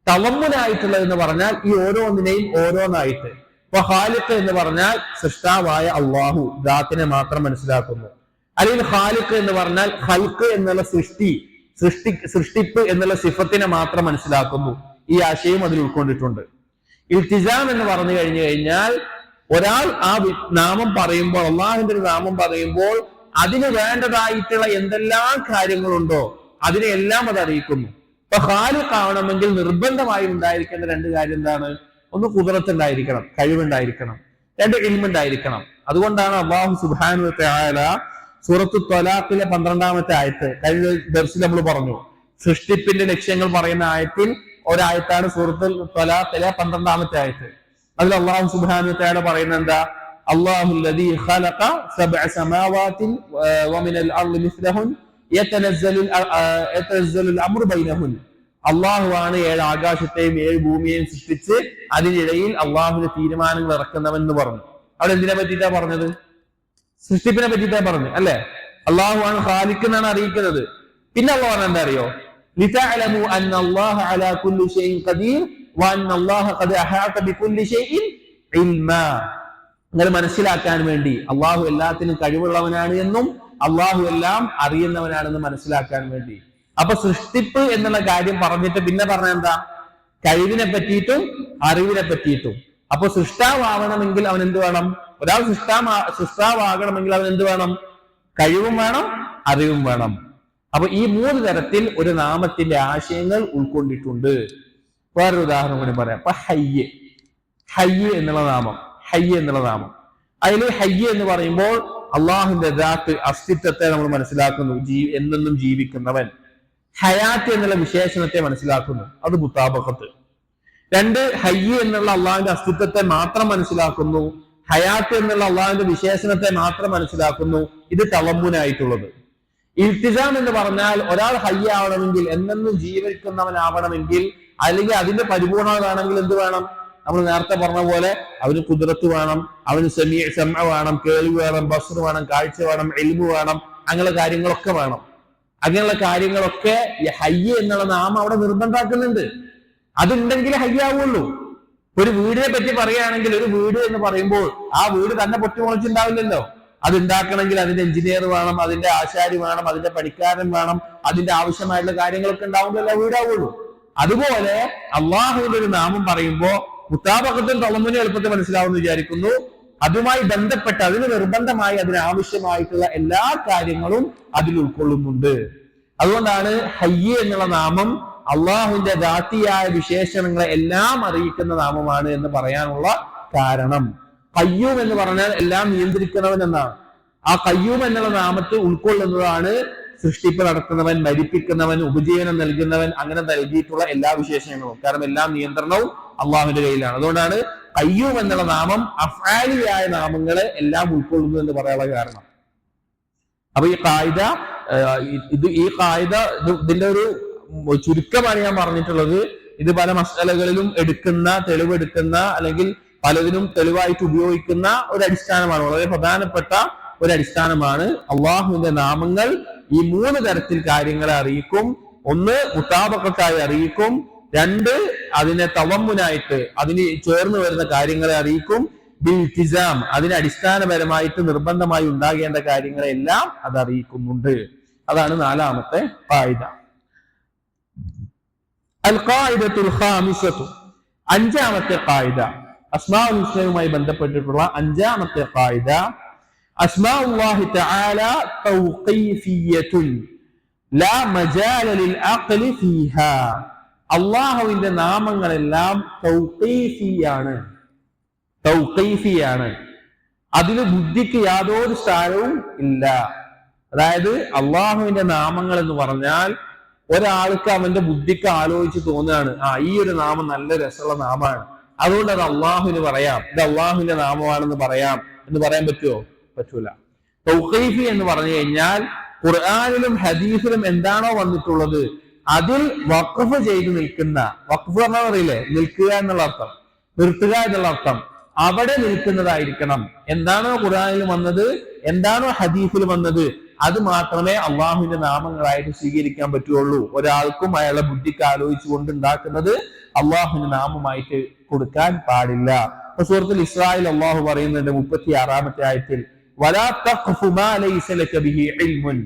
തവമ്മുനായിട്ടുള്ളത് എന്ന് പറഞ്ഞാൽ ഈ ഓരോന്നിനെയും ഓരോന്നായിട്ട്. ഇപ്പൊ ഖാലിഖ് എന്ന് പറഞ്ഞാൽ സൃഷ്ടാവായ അള്ളാഹു ദാത്തിനെ മാത്രം മനസ്സിലാക്കുന്നു. അല്ലെങ്കിൽ ഖാലിഖ് എന്ന് പറഞ്ഞാൽ ഖൽഖ് എന്നുള്ള സൃഷ്ടിപ്പ് എന്നുള്ള സിഫത്തിനെ മാത്രം മനസ്സിലാക്കുന്നു. ഈ ആശയം അതിൽ ഉൾക്കൊണ്ടിട്ടുണ്ട്. ഇൽത്തിസാം എന്ന് പറഞ്ഞു കഴിഞ്ഞാൽ ഒരാൾ ആ നാമം പറയുമ്പോൾ, അള്ളാഹുവിന്റെ ഒരു നാമം പറയുമ്പോൾ അതിന് വേണ്ടതായിട്ടുള്ള എന്തെല്ലാം കാര്യങ്ങളുണ്ടോ അതിനെല്ലാം അത് അറിയിക്കുന്നു. ഇപ്പൊ ഖാലിഖ് ആവണമെങ്കിൽ നിർബന്ധമായും ഉണ്ടായിരിക്കേണ്ട 2 കാര്യം എന്താണ്? ഒന്ന് ഖുദ്റത്ത് ഉണ്ടായിരിക്കണം, കഴിവുണ്ടായിരിക്കണം. 2 ഇൽമുണ്ടായിരിക്കണം. അതുകൊണ്ടാണ് അല്ലാഹു സുബ്ഹാനഹു വ തആല സൂറത്തു ത്വലാഖിലെ 12-ാമത്തെ ആയത്ത്, കഴിഞ്ഞ ദർസിൽ നമ്മൾ പറഞ്ഞു, സൃഷ്ടിപ്പിന്റെ ലക്ഷ്യങ്ങൾ പറയുന്ന ആയത്തിൽ ഒരായത്താണ് സൂറത്തുൽ ത്വലാഖിലെ 12-ാമത്തെ ആയത്ത്. അതിൽ അല്ലാഹു സുബ്ഹാനഹു വ തആല പറയുന്നത് എന്താ? അല്ലാഹുല്ലദീ ഖലഖ 7 സമാവാതിൻ വമിനൽ അർളി മിസ്ലഹുൻ യതനസ്സലുൽ അംറു ബൈനഹുൻ. അള്ളാഹുവാണ് 7 ആകാശത്തെയും 7 ഭൂമിയെയും സൃഷ്ടിച്ച് അതിനിടയിൽ അള്ളാഹുവിന്റെ തീരുമാനങ്ങൾ ഇറക്കുന്നവൻ എന്ന് പറഞ്ഞു. അവിടെ എന്തിനെ പറ്റിയിട്ടാ പറഞ്ഞത്? സൃഷ്ടിപ്പിനെ പറ്റിയിട്ടാ പറഞ്ഞു അല്ലെ? അള്ളാഹുവാണ് ഖാലിഖ് എന്നാണ് അറിയിക്കുന്നത്. പിന്നെ അള്ളാഹു പറഞ്ഞ എന്താ അറിയോ? ലിതഅലമു അന്നല്ലാഹ അലാ കുല്ലി ഷൈഇൻ ഖദീർ വഅന്നല്ലാഹ ഖദ് അഹാത ബികുല്ലി ഷൈഇൻ ഇൽമാ. നിങ്ങൾ മനസ്സിലാക്കാൻ വേണ്ടി അള്ളാഹു എല്ലാത്തിനും കഴിവുള്ളവനാണ് എന്നും അള്ളാഹു എല്ലാം അറിയുന്നവനാണെന്ന് മനസ്സിലാക്കാൻ വേണ്ടി. അപ്പൊ സൃഷ്ടിപ്പ് എന്നുള്ള കാര്യം പറഞ്ഞിട്ട് പിന്നെ പറഞ്ഞ എന്താ? കഴിവിനെ പറ്റിയിട്ടും അറിവിനെ പറ്റിയിട്ടും. അപ്പൊ സൃഷ്ടാവണമെങ്കിൽ അവൻ എന്ത് വേണം? ഒരാൾ സൃഷ്ടാവാകണമെങ്കിൽ അവൻ എന്ത് വേണം? കഴിവും വേണം, അറിവും വേണം. അപ്പൊ ഈ 3 തരത്തിൽ ഒരു നാമത്തിന്റെ ആശയങ്ങൾ ഉൾക്കൊണ്ടിട്ടുണ്ട്. വേറൊരു ഉദാഹരണം കൂടി പറയാം. അപ്പൊ ഹയ്യ് എന്നുള്ള നാമം, അതിൽ ഹയ്യ് എന്ന് പറയുമ്പോൾ അള്ളാഹുവിന്റെ ദാത്ത്, അസ്തിത്വത്തെ നമ്മൾ മനസ്സിലാക്കുന്നു, എന്നെന്നും ജീവിക്കുന്നവൻ. ഹയാത്ത് എന്നുള്ള വിശേഷണത്തെ മനസ്സിലാക്കുന്നു, അത് മുത്താബഖത്ത്. 2 ഹയ്യ് എന്നുള്ള അള്ളാഹുവിന്റെ അസ്തിത്വത്തെ മാത്രം മനസ്സിലാക്കുന്നു, ഹയാത്ത് എന്നുള്ള അള്ളാഹുവിന്റെ വിശേഷണത്തെ മാത്രം മനസ്സിലാക്കുന്നു. ഇത് തവമ്മുനായിട്ടുള്ളത്. ഇൽത്തിസാം എന്ന് പറഞ്ഞാൽ ഒരാൾ ഹയ്യ് ആവണമെങ്കിൽ, എന്നെന്നും ജീവിക്കുന്നവനാവണമെങ്കിൽ, അല്ലെങ്കിൽ അതിന്റെ പരിപൂർണത വേണമെങ്കിൽ എന്ത് വേണം? നമ്മൾ നേരത്തെ പറഞ്ഞ പോലെ അവന് ഖുദ്റത്ത് വേണം, അവന് സമഅ വേണം, കേൾവി വേണം, ബസ്ർ വേണം, കാഴ്ച വേണം, ഇൽമു വേണം. അങ്ങനെയുള്ള കാര്യങ്ങളൊക്കെ വേണം. അങ്ങനെയുള്ള കാര്യങ്ങളൊക്കെ ഈ ഹയ്യ് എന്നുള്ള നാമം അവിടെ നിർബന്ധമാക്കുന്നുണ്ട്. അതുണ്ടെങ്കിൽ ഹയ്യാവുള്ളൂ. ഒരു വീടിനെ പറ്റി പറയുകയാണെങ്കിൽ, ഒരു വീട് എന്ന് പറയുമ്പോൾ ആ വീട് തന്നെ പൊട്ടിമുളച്ചുണ്ടാവില്ലല്ലോ. അത് ഉണ്ടാക്കണമെങ്കിൽ അതിന്റെ എഞ്ചിനീയർ വേണം, അതിന്റെ ആശാരി വേണം, അതിന്റെ പണിക്കാരൻ വേണം, അതിന്റെ ആവശ്യമായിട്ടുള്ള കാര്യങ്ങളൊക്കെ ഉണ്ടാവുമ്പോഴല്ലേ വീടാവുള്ളൂ. അതുപോലെ അള്ളാഹുവിന്റെ ഒരു നാമം പറയുമ്പോ മുത്താബഖത്തും തളമ്മുനും എളുപ്പത്തിൽ മനസ്സിലാവുമെന്ന് വിചാരിക്കുന്നു. അതുമായി ബന്ധപ്പെട്ട് അതിന് നിർബന്ധമായി അതിനാവശ്യമായിട്ടുള്ള എല്ലാ കാര്യങ്ങളും അതിൽ ഉൾക്കൊള്ളുന്നുണ്ട്. അതുകൊണ്ടാണ് ഹയ്യ് എന്നുള്ള നാമം അള്ളാഹുവിന്റെ ദാത്തിയായ വിശേഷണങ്ങളെ എല്ലാം അറിയിക്കുന്ന നാമമാണ് എന്ന് പറയാനുള്ള കാരണം. ഖയ്യൂം എന്ന് പറഞ്ഞാൽ എല്ലാം നിയന്ത്രിക്കുന്നവൻ എന്നാണ്. ആ ഖയ്യൂം എന്നുള്ള നാമത്തെ ഉൾക്കൊള്ളുന്നതാണ് സൃഷ്ടിപ്പ് നടത്തുന്നവൻ, മരിപ്പിക്കുന്നവൻ, ഉപജീവനം നൽകുന്നവൻ, അങ്ങനെ നൽകിയിട്ടുള്ള എല്ലാ വിശേഷണങ്ങളും. കാരണം എല്ലാ നിയന്ത്രണവും അള്ളാഹുവിന്റെ കയ്യിലാണ്. അതുകൊണ്ടാണ് ഖയ്യൂം എന്നുള്ള നാമം അഫ്ആലിയായ നാമങ്ങളെ എല്ലാം ഉൾക്കൊള്ളുന്നു എന്ന് പറയാനുള്ള കാരണം. അപ്പൊ ഈ കായിക ഇതിന്റെ ഒരു ചുരുക്കമാണ് ഞാൻ പറഞ്ഞിട്ടുള്ളത്. ഇത് പല മസലകളിലും തെളിവെടുക്കുന്ന അല്ലെങ്കിൽ പലതിനും തെളിവായിട്ട് ഉപയോഗിക്കുന്ന ഒരു അടിസ്ഥാനമാണ്, വളരെ പ്രധാനപ്പെട്ട ഒരു അടിസ്ഥാനമാണ്. അള്ളാഹുവിന്റെ നാമങ്ങൾ ഈ 3 തരത്തിൽ കാര്യങ്ങളെ അറിയിക്കും. 1 മുതാബക്കത്തായി അറിയിക്കും, 2 അതിനെ തവമ്മുനായിട്ട് അതിന് ചേർന്ന് വരുന്ന കാര്യങ്ങളെ അറിയിക്കും, ബിൽതിസാം അതിന് അടിസ്ഥാനപരമായിട്ട് നിർബന്ധമായി ഉണ്ടാകേണ്ട കാര്യങ്ങളെല്ലാം അത് അറിയിക്കുന്നുണ്ട്. അതാണ് 4ാമത്തെ ഖായിദ. അൽ ഖായിദത്തുൽ ഖാമിസത്തു 5ാമത്തെ ഖായിദ, അസ്മാഉൽ ഹുസ്നയുമായി ബന്ധപ്പെട്ടിട്ടുള്ള 5ാമത്തെ ഖായിദ, അസ്മാഉല്ലാഹി തആല തൗഖീഫിയ്യത്തുൻ ലാ മജാല ലിൽ അഖ്ലി ഫീഹാ. അല്ലാഹുവിന്റെ നാമങ്ങളെല്ലാം തൗഖീഫിയാണ്, അതിന് ബുദ്ധിക്ക് യാതൊരു സ്ഥാനവും ഇല്ല. അതായത് അള്ളാഹുവിന്റെ നാമങ്ങൾ എന്ന് പറഞ്ഞാൽ ഒരാൾക്ക് അവന്റെ ബുദ്ധിക്ക് ആലോചിച്ച് തോന്നുകയാണ്, ഈ ഒരു നാമം നല്ല രസമുള്ള നാമമാണ്, അതുകൊണ്ട് അത് അള്ളാഹുവിന് പറയാം, ഇത് അള്ളാഹുവിന്റെ നാമമാണെന്ന് പറയാൻ പറ്റുമോ? പറ്റൂല. തൗഖീഫി എന്ന് പറഞ്ഞു കഴിഞ്ഞാൽ ഖുർആനിലും ഹദീസിലും എന്താണോ വന്നിട്ടുള്ളത് അതിൽ വഖഫ് ചെയ്ത് നിൽക്കുന്ന, വഖഫ് പറഞ്ഞാൽ അറിയില്ലേ, നിൽക്കുക എന്നുള്ള അർത്ഥം, നിർത്തുക എന്നുള്ള അർത്ഥം, അവിടെ നിൽക്കുന്നതായിരിക്കണം. എന്താണോ ഖുർആനിൽ വന്നത്, എന്താണോ ഹദീസിൽ വന്നത്, അത് മാത്രമേ അള്ളാഹുവിന്റെ നാമങ്ങളായിട്ട് സ്വീകരിക്കാൻ പറ്റുള്ളൂ. ഒരാൾക്കും അയാളെ ബുദ്ധിക്ക് ആലോചിച്ചുകൊണ്ട് ഉണ്ടാക്കുന്നത് അള്ളാഹുവിന്റെ നാമമായിട്ട് കൊടുക്കാൻ പാടില്ല. സൂറത്തുൽ ഇസ്രായിൽ അള്ളാഹു പറയുന്നുണ്ട് 36ാമത്തെ ആയത്തിൽ, വലാ തഖ്ഫു മാ ലൈസ ലക ബിഹി ഇൽമുൻ,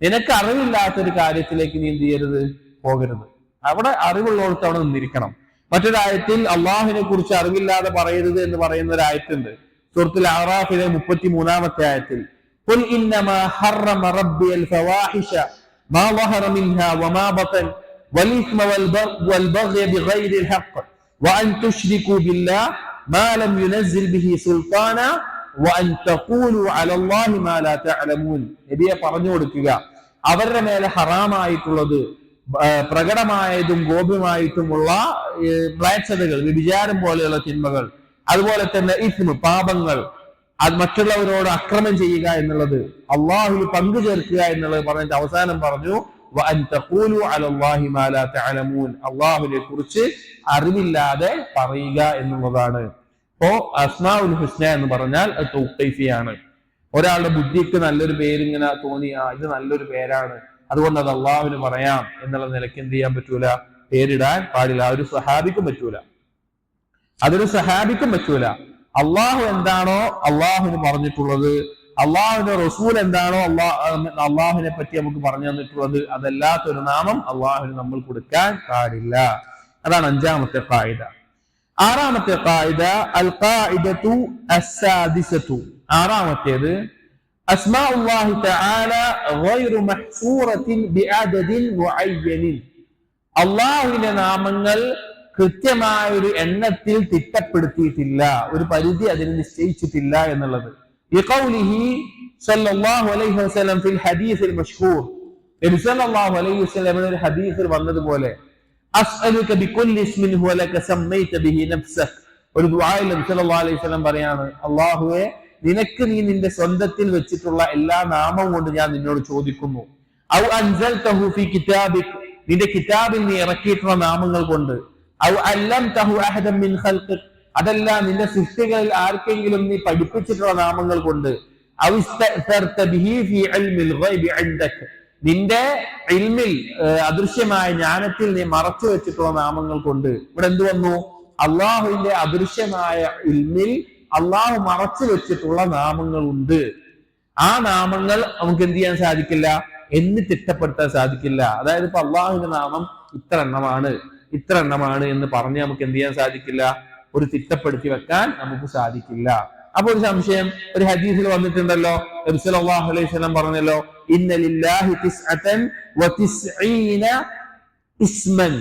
നിനക്ക് അറിവില്ലാത്തൊരു കാര്യത്തിലേക്ക് നീ എന്ത് ചെയ്യരുത്, പോകരുത്. അവിടെ അറിവുള്ളവർക്ക് അവിടെ നിന്നിരിക്കണം. മറ്റൊരായത്തിൽ അള്ളാഹുവിനെ കുറിച്ച് അറിവില്ലാതെ പറയരുത് എന്ന് പറയുന്ന ഒരു ആയത്തുണ്ട്. സൂറത്തുൽ അഅറാഫിലെ 33ാമത്തെ ആയത്തിൽ, ഖുൽ ഇന്നമാ ഹറമ റബ്ബിയൽ ഫവാഹിഷ മാ ളഹറ മിൻഹാ വമാ ബതൻ വൽ ഇസ്മ വൽ ബഗ്യ ബിഗൈരിൽ ഹഖ് വഅൻ തുശ്രികൂ ബില്ലാഹി മാ ലം യുനസ്സിൽ ബിഹി സുൽത്താന വഅൻ തഖൂലു അലല്ലാഹി മാ ലാ തഅലമൂൻ. നബിയെ പറഞ്ഞു കൊടുക്കുക, അവരുടെ മേലെ ഹറാമായിട്ടുള്ളത്, പ്രകടമായതും ഗോപ്യമായിട്ടുമുള്ള മ്ലേച്ഛതകൾ, വ്യഭിചാരം പോലെയുള്ള തിന്മകൾ, അതുപോലെ തന്നെ ഇസ്മ പാപങ്ങൾ, അത് മറ്റുള്ളവരോട് അക്രമം ചെയ്യുക എന്നുള്ളത്, അള്ളാഹുവിൽ പങ്കു ചേർക്കുക എന്നുള്ളത് പറഞ്ഞിട്ട് അവസാനം പറഞ്ഞു വഅൻ തഖൂലു അലല്ലാഹി മാ ലാ തഅലമൂൻ, അള്ളാഹുവിനെ കുറിച്ച് അറിവില്ലാതെ പറയുക എന്നുള്ളതാണ്. അപ്പോ അസ്മാഉൽ ഹുസ്ന എന്ന് പറഞ്ഞാൽ തൗഖീഫിയാണ്. ഒരാളുടെ ബുദ്ധിക്ക് നല്ലൊരു പേരിങ്ങനെ തോന്നി, ഇത് നല്ലൊരു പേരാണ്, അതുകൊണ്ട് അത് അള്ളാഹുവിന് പറയാം എന്നുള്ള നിലയ്ക്ക് എന്ത് ചെയ്യാൻ പറ്റൂല, പേരിടാൻ പാടില്ല. അതൊരു സഹാബിക്കും പറ്റൂല. അള്ളാഹു എന്താണോ അള്ളാഹുവിന് പറഞ്ഞിട്ടുള്ളത്, അള്ളാഹുവിന്റെ റസൂൽ എന്താണോ അള്ളാഹുവിനെ പറ്റി നമുക്ക് പറഞ്ഞു തന്നിട്ടുള്ളത്, അതല്ലാത്തൊരു നാമം അള്ളാഹുവിന് നമ്മൾ കൊടുക്കാൻ പാടില്ല. അതാണ് 5ാമത്തെ ഖായിദ. 6ാമത്തെ ഖായിദ അൽ ഖായിദതു അസ്സാദിസതു, 6ാമത്തേത്, അസ്മാഉല്ലാഹി തആല ഗൈറു മഹ്സൂറത്തിൻ ബിഅദദിൻ മുഅയ്യനിൻ. അള്ളാഹുവിന്റെ നാമങ്ങൾ കൃത്യമായ ഒരു എണ്ണത്തിൽ തിട്ടപ്പെടുത്തിയിട്ടില്ല, ഒരു പരിധി അതിന് നിശ്ചയിച്ചിട്ടില്ല എന്നുള്ളത്. ബിഖൗലിഹി സല്ലല്ലാഹു അലൈഹി വസല്ലം ഫിൽ ഹദീസിൽ മശ്ഹൂർ, നബി സല്ലല്ലാഹു അലൈഹി വസല്ലം ഒരു ഹദീസിൽ വന്നതുപോലെ, അസ്അലുക ബികുല്ലി ഇസ്മിൻ ഹുവ ലക സമ്മൈത ബിഹി നഫ്സക, ഒരു ദുആയിൽ നബി സല്ലല്ലാഹു അലൈഹി വസല്ലം പറയാണ്, അല്ലാഹുവേ നിനക്ക് നീ നിന്റെ സ്വന്തത്തിൽ വെച്ചിട്ടുള്ള എല്ലാ നാമവും കൊണ്ട് ഞാൻ നിന്നോട് ചോദിക്കുന്നു. ഔ അൻസൽതഹു ഫീ കിതാബിക്, നിന്റെ കിതാബിൽ നീ ഇറക്കിയിട്ടുള്ള നാമങ്ങൾ കൊണ്ട്. ഔ അല്ലംതഹു അഹദൻ മിൻ ഖൽഖിക്, അതല്ല നിന്റെ സൃഷ്ടികളിൽ ആർക്കെങ്കിലും നീ പഠിപ്പിച്ചിട്ടുള്ള നാമങ്ങൾ കൊണ്ട്. ഔ ഇസ്തഅ്തർത ബിഹി ഫീ ഇൽമിൽ ഗൈബി ഇൻദക, നിന്റെ ഇൽമിൽ അദൃശ്യമായ ജ്ഞാനത്തിൽ നീ മറച്ചു വെച്ചിട്ടുള്ള നാമങ്ങൾ കൊണ്ട്. ഇവിടെ എന്ത് വന്നു? അള്ളാഹുവിന്റെ അദൃശ്യമായ ഇൽമിൽ അള്ളാഹു മറച്ചു വെച്ചിട്ടുള്ള നാമങ്ങളുണ്ട്. ആ നാമങ്ങൾ നമുക്ക് എന്ത് ചെയ്യാൻ സാധിക്കില്ല, തിട്ടപ്പെടുത്താൻ സാധിക്കില്ല. അതായത് ഇപ്പൊ അള്ളാഹുവിന്റെ നാമം ഇത്ര എണ്ണമാണ് എന്ന് പറഞ്ഞ് നമുക്ക് എന്ത് ചെയ്യാൻ സാധിക്കില്ല, ഒരു തിട്ടപ്പെടുത്തി വെക്കാൻ നമുക്ക് സാധിക്കില്ല. അപ്പൊ ഒരു സംശയം, ഒരു ഹദീസിൽ വന്നിട്ടുണ്ടല്ലോ, നബി സല്ലല്ലാഹു അലൈഹി വസല്ലം പറഞ്ഞല്ലോ, ഇന്ന ലില്ലാഹി തിസ്അതൻ വതിസ്ഈന ഇസ്മൻ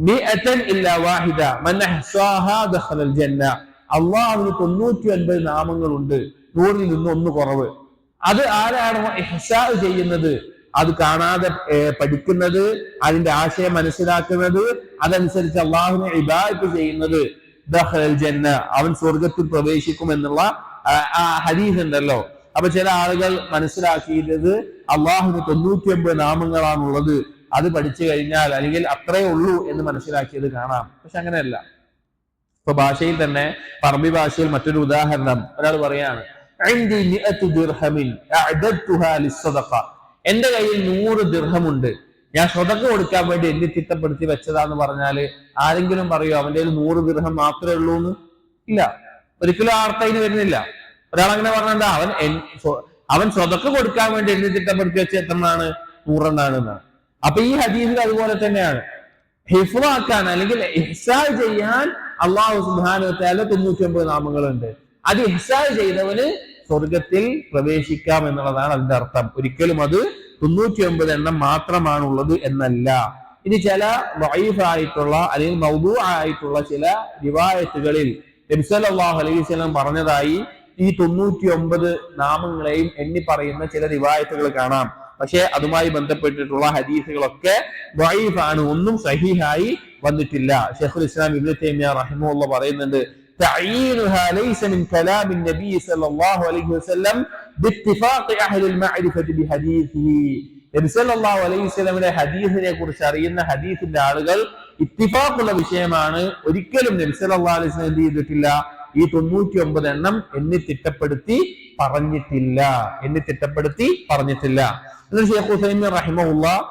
മിഅതൻ ഇല്ലാ വാഹിദ മൻ അഹ്സാഹാ ദഖലൽ ജന്ന. അല്ലാഹുവിന് 99 നാമങ്ങളുണ്ട്, 100ൽ നിന്ന് 1 കുറവ്. അത് ആരാണോ ഇഹ്സാ ചെയ്യുന്നത്, അത് കാണാതെ പഠിക്കുന്നത്, അതിന്റെ ആശയം മനസ്സിലാക്കുന്നത്, അതനുസരിച്ച് അള്ളാഹുവിനെ ഇബാദത്ത് ചെയ്യുന്നത്, ദഖലൽ ജന്ന, അവൻ സ്വർഗത്തിൽ പ്രവേശിക്കും എന്നുള്ള ആ ഹദീസ് ഉണ്ടല്ലോ. അപ്പൊ ചില ആളുകൾ മനസ്സിലാക്കിയത് അള്ളാഹുവിന് 99 നാമങ്ങളാണുള്ളത്, അത് പഠിച്ചു കഴിഞ്ഞാൽ അല്ലെങ്കിൽ അത്രേ ഉള്ളൂ എന്ന് മനസ്സിലാക്കിയത് കാണാം. പക്ഷെ അങ്ങനെയല്ല. ഇപ്പൊ ഭാഷയിൽ തന്നെ, അറബി ഭാഷയിൽ മറ്റൊരു ഉദാഹരണം, ഒരാൾ പറയാണ്, എന്റെ കയ്യിൽ 100 ദിർഹമുണ്ട്, ഞാൻ സ്വതക്ക കൊടുക്കാൻ വേണ്ടി എന്നെ ചിട്ടപ്പെടുത്തി വെച്ചതാന്ന് പറഞ്ഞാല് ആരെങ്കിലും പറയോ അവന്റെ 100 ദിർഹം മാത്രമേ ഉള്ളൂ എന്ന്? ഇല്ല, ഒരിക്കലും ആർത്തതിന് വരുന്നില്ല. ഒരാൾ അങ്ങനെ പറഞ്ഞാൽ അവൻ സ്വതക്ക കൊടുക്കാൻ വേണ്ടി എന്നെ ചിട്ടപ്പെടുത്തി വെച്ച എത്രണ്ണാണ്? 100 എന്നാണ്. അപ്പൊ ഈ ഹദീസിൽ അതുപോലെ തന്നെയാണ്. ഹിഫ്ളാക്കാൻ അല്ലെങ്കിൽ ഇഹ്സാ ചെയ്യാൻ അല്ലാഹു സുബ്ഹാനഹു വ തആല 99 നാമങ്ങളുണ്ട്. അത് ഇഹ്സാ ചെയ്തവന് സ്വർഗത്തിൽ പ്രവേശിക്കാം എന്നുള്ളതാണ് അതിന്റെ അർത്ഥം. ഒരിക്കലും അത് 99 എണ്ണം മാത്രമാണുള്ളത് എന്നല്ല. ഇനി ചില ദഈഫ് ആയിട്ടുള്ള അല്ലെങ്കിൽ മൗദൂ ആയിട്ടുള്ള ചില റിവായത്തുകളിൽ നബി സല്ലല്ലാഹു അലൈഹി വസല്ലം പറഞ്ഞതായി ഈ 99 നാമങ്ങളെയും എണ്ണി പറയുന്ന ചില റിവായത്തുകൾ കാണാം. പക്ഷെ അതുമായി ബന്ധപ്പെട്ടിട്ടുള്ള ഹദീസുകളൊക്കെ ദഈഫ് ആണ്, ഒന്നും സഹീഹായി വന്നിട്ടില്ല. ശൈഖുൽ ഇസ്ലാം ഇബ്നു തൈമിയ്യ റഹിമഹുല്ലാഹ് പറയുന്നുണ്ട്, تعيينها ليس من كلام النبي صلى الله عليه وسلم باتفاق أهل المعرفة بحديثه. നബി സല്ലല്ലാഹു അലൈഹി വസല്ലമയുടെ ഹദീസിനെ കുറിച്ച് അറിയുന്ന ഹദീസിന്റെ ആളുകൾ ഇത്തിഫാഖുള്ള വിഷയമാണ്. ഒരിക്കലും നബി സല്ലല്ലാഹു അലൈഹി വസല്ലം എന്ത് ചെയ്തിട്ടില്ല? ഈ 99 എണ്ണം എണ്ണി തിട്ടപ്പെടുത്തി പറഞ്ഞിട്ടില്ല. എന്നാൽ ശൈഖ് ഉസൈമീൻ റഹിമഹുല്ലാഹ്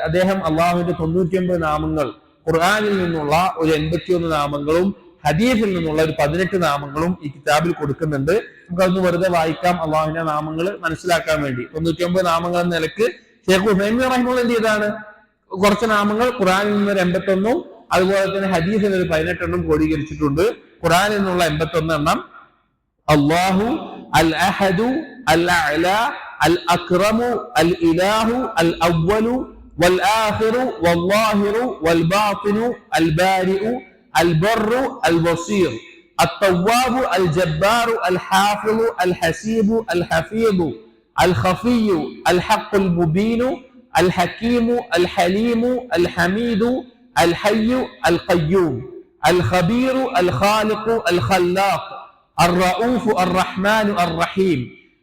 അദ്ദേഹം അള്ളാഹുവിന്റെ 99 നാമങ്ങൾ ഖുർആനിൽ നിന്നുള്ള ഒരു 81 നാമങ്ങളും ഹദീസിൽ നിന്നുള്ള ഒരു 18 നാമങ്ങളും ഈ കിതാബിൽ കൊടുക്കുന്നുണ്ട്. നമുക്കതൊന്ന് വെറുതെ വായിക്കാം, അള്ളാഹുവിന്റെ നാമങ്ങൾ മനസ്സിലാക്കാൻ വേണ്ടി. 99 നാമങ്ങൾ എന്ന നിലക്ക് ശൈഖ് ഉസൈമീൻ റഹിമഹുല്ലാഹ് എന്ത് ചെയ്താണ്? കുറച്ച് നാമങ്ങൾ ഖുർആനിൽ നിന്ന് 81, അതുപോലെ തന്നെ ഹദീസിൽ ഒരു 18 എണ്ണം ക്രോഡീകരിച്ചിട്ടുണ്ട്. ഖുർആനിൽ നിന്നുള്ള 81 എണ്ണം അല്ലാഹു അൽ അഹദു അൽ അഅല അൽ അക്റമു അൽ ഇലാഹു അൽ അവ്വലു വൽ ആഖിറു വൽ ളാഹിറു വൽ ബാത്തിനു അൽ ബാരിഉ البر البصير التواب الجبار الحافظ الحسيب الحفيظ الخفي الحق المبين الحكيم الحليم الحميد الحي القيوم الخبير الخالق الخلاق الرؤوف الرحمن الرحيم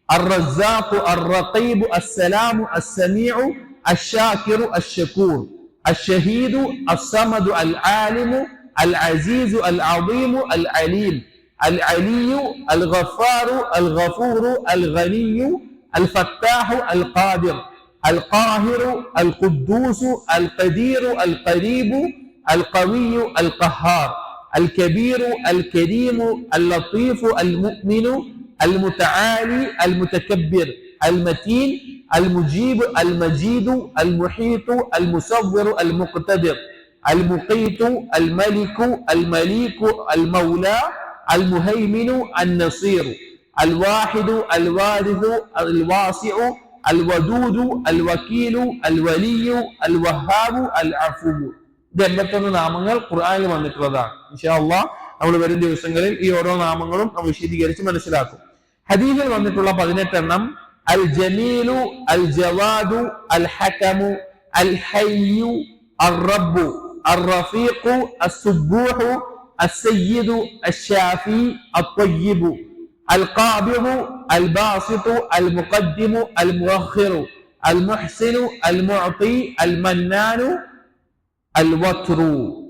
الرزاق الرقيب السلام السميع الشاكر الشكور الشهيد الصمد العالم العزيز العظيم العليم العلي الغفار الغفور الغني الفتاح القادر القاهر القدوس القدير القريب القوي القهار الكبير الكريم اللطيف المؤمن المتعالي المتكبر المتين المجيب المجيد المحيط المصور المقتدر المقيت الملك المليك المولى المهيمن النصير الواحد الوارث الواسع الودود الوكيل الولي الوهاب العفو. ഇത് 81 നാമങ്ങൾ ഖുർആനിൽ വന്നിട്ടുള്ളതാണ്. ഇൻഷാ അല്ലാഹ് നമ്മൾ വരും ദിവസങ്ങളിൽ ഈ ഓരോ നാമങ്ങളും നമ്മൾ വിശദീകരിച്ച് മനസ്സിലാക്കും. ഹദീസിൽ വന്നിട്ടുള്ള 18 എണ്ണം അൽ ജമീലു അൽ ജവാദു അൽ ഹകമു അൽ ഹയ്യു അർ റബ്ബു الرفيق السبوح السيد الشافي الطيب القابض الباسط المقدم المؤخر المحسن المعطي المنان الوتر.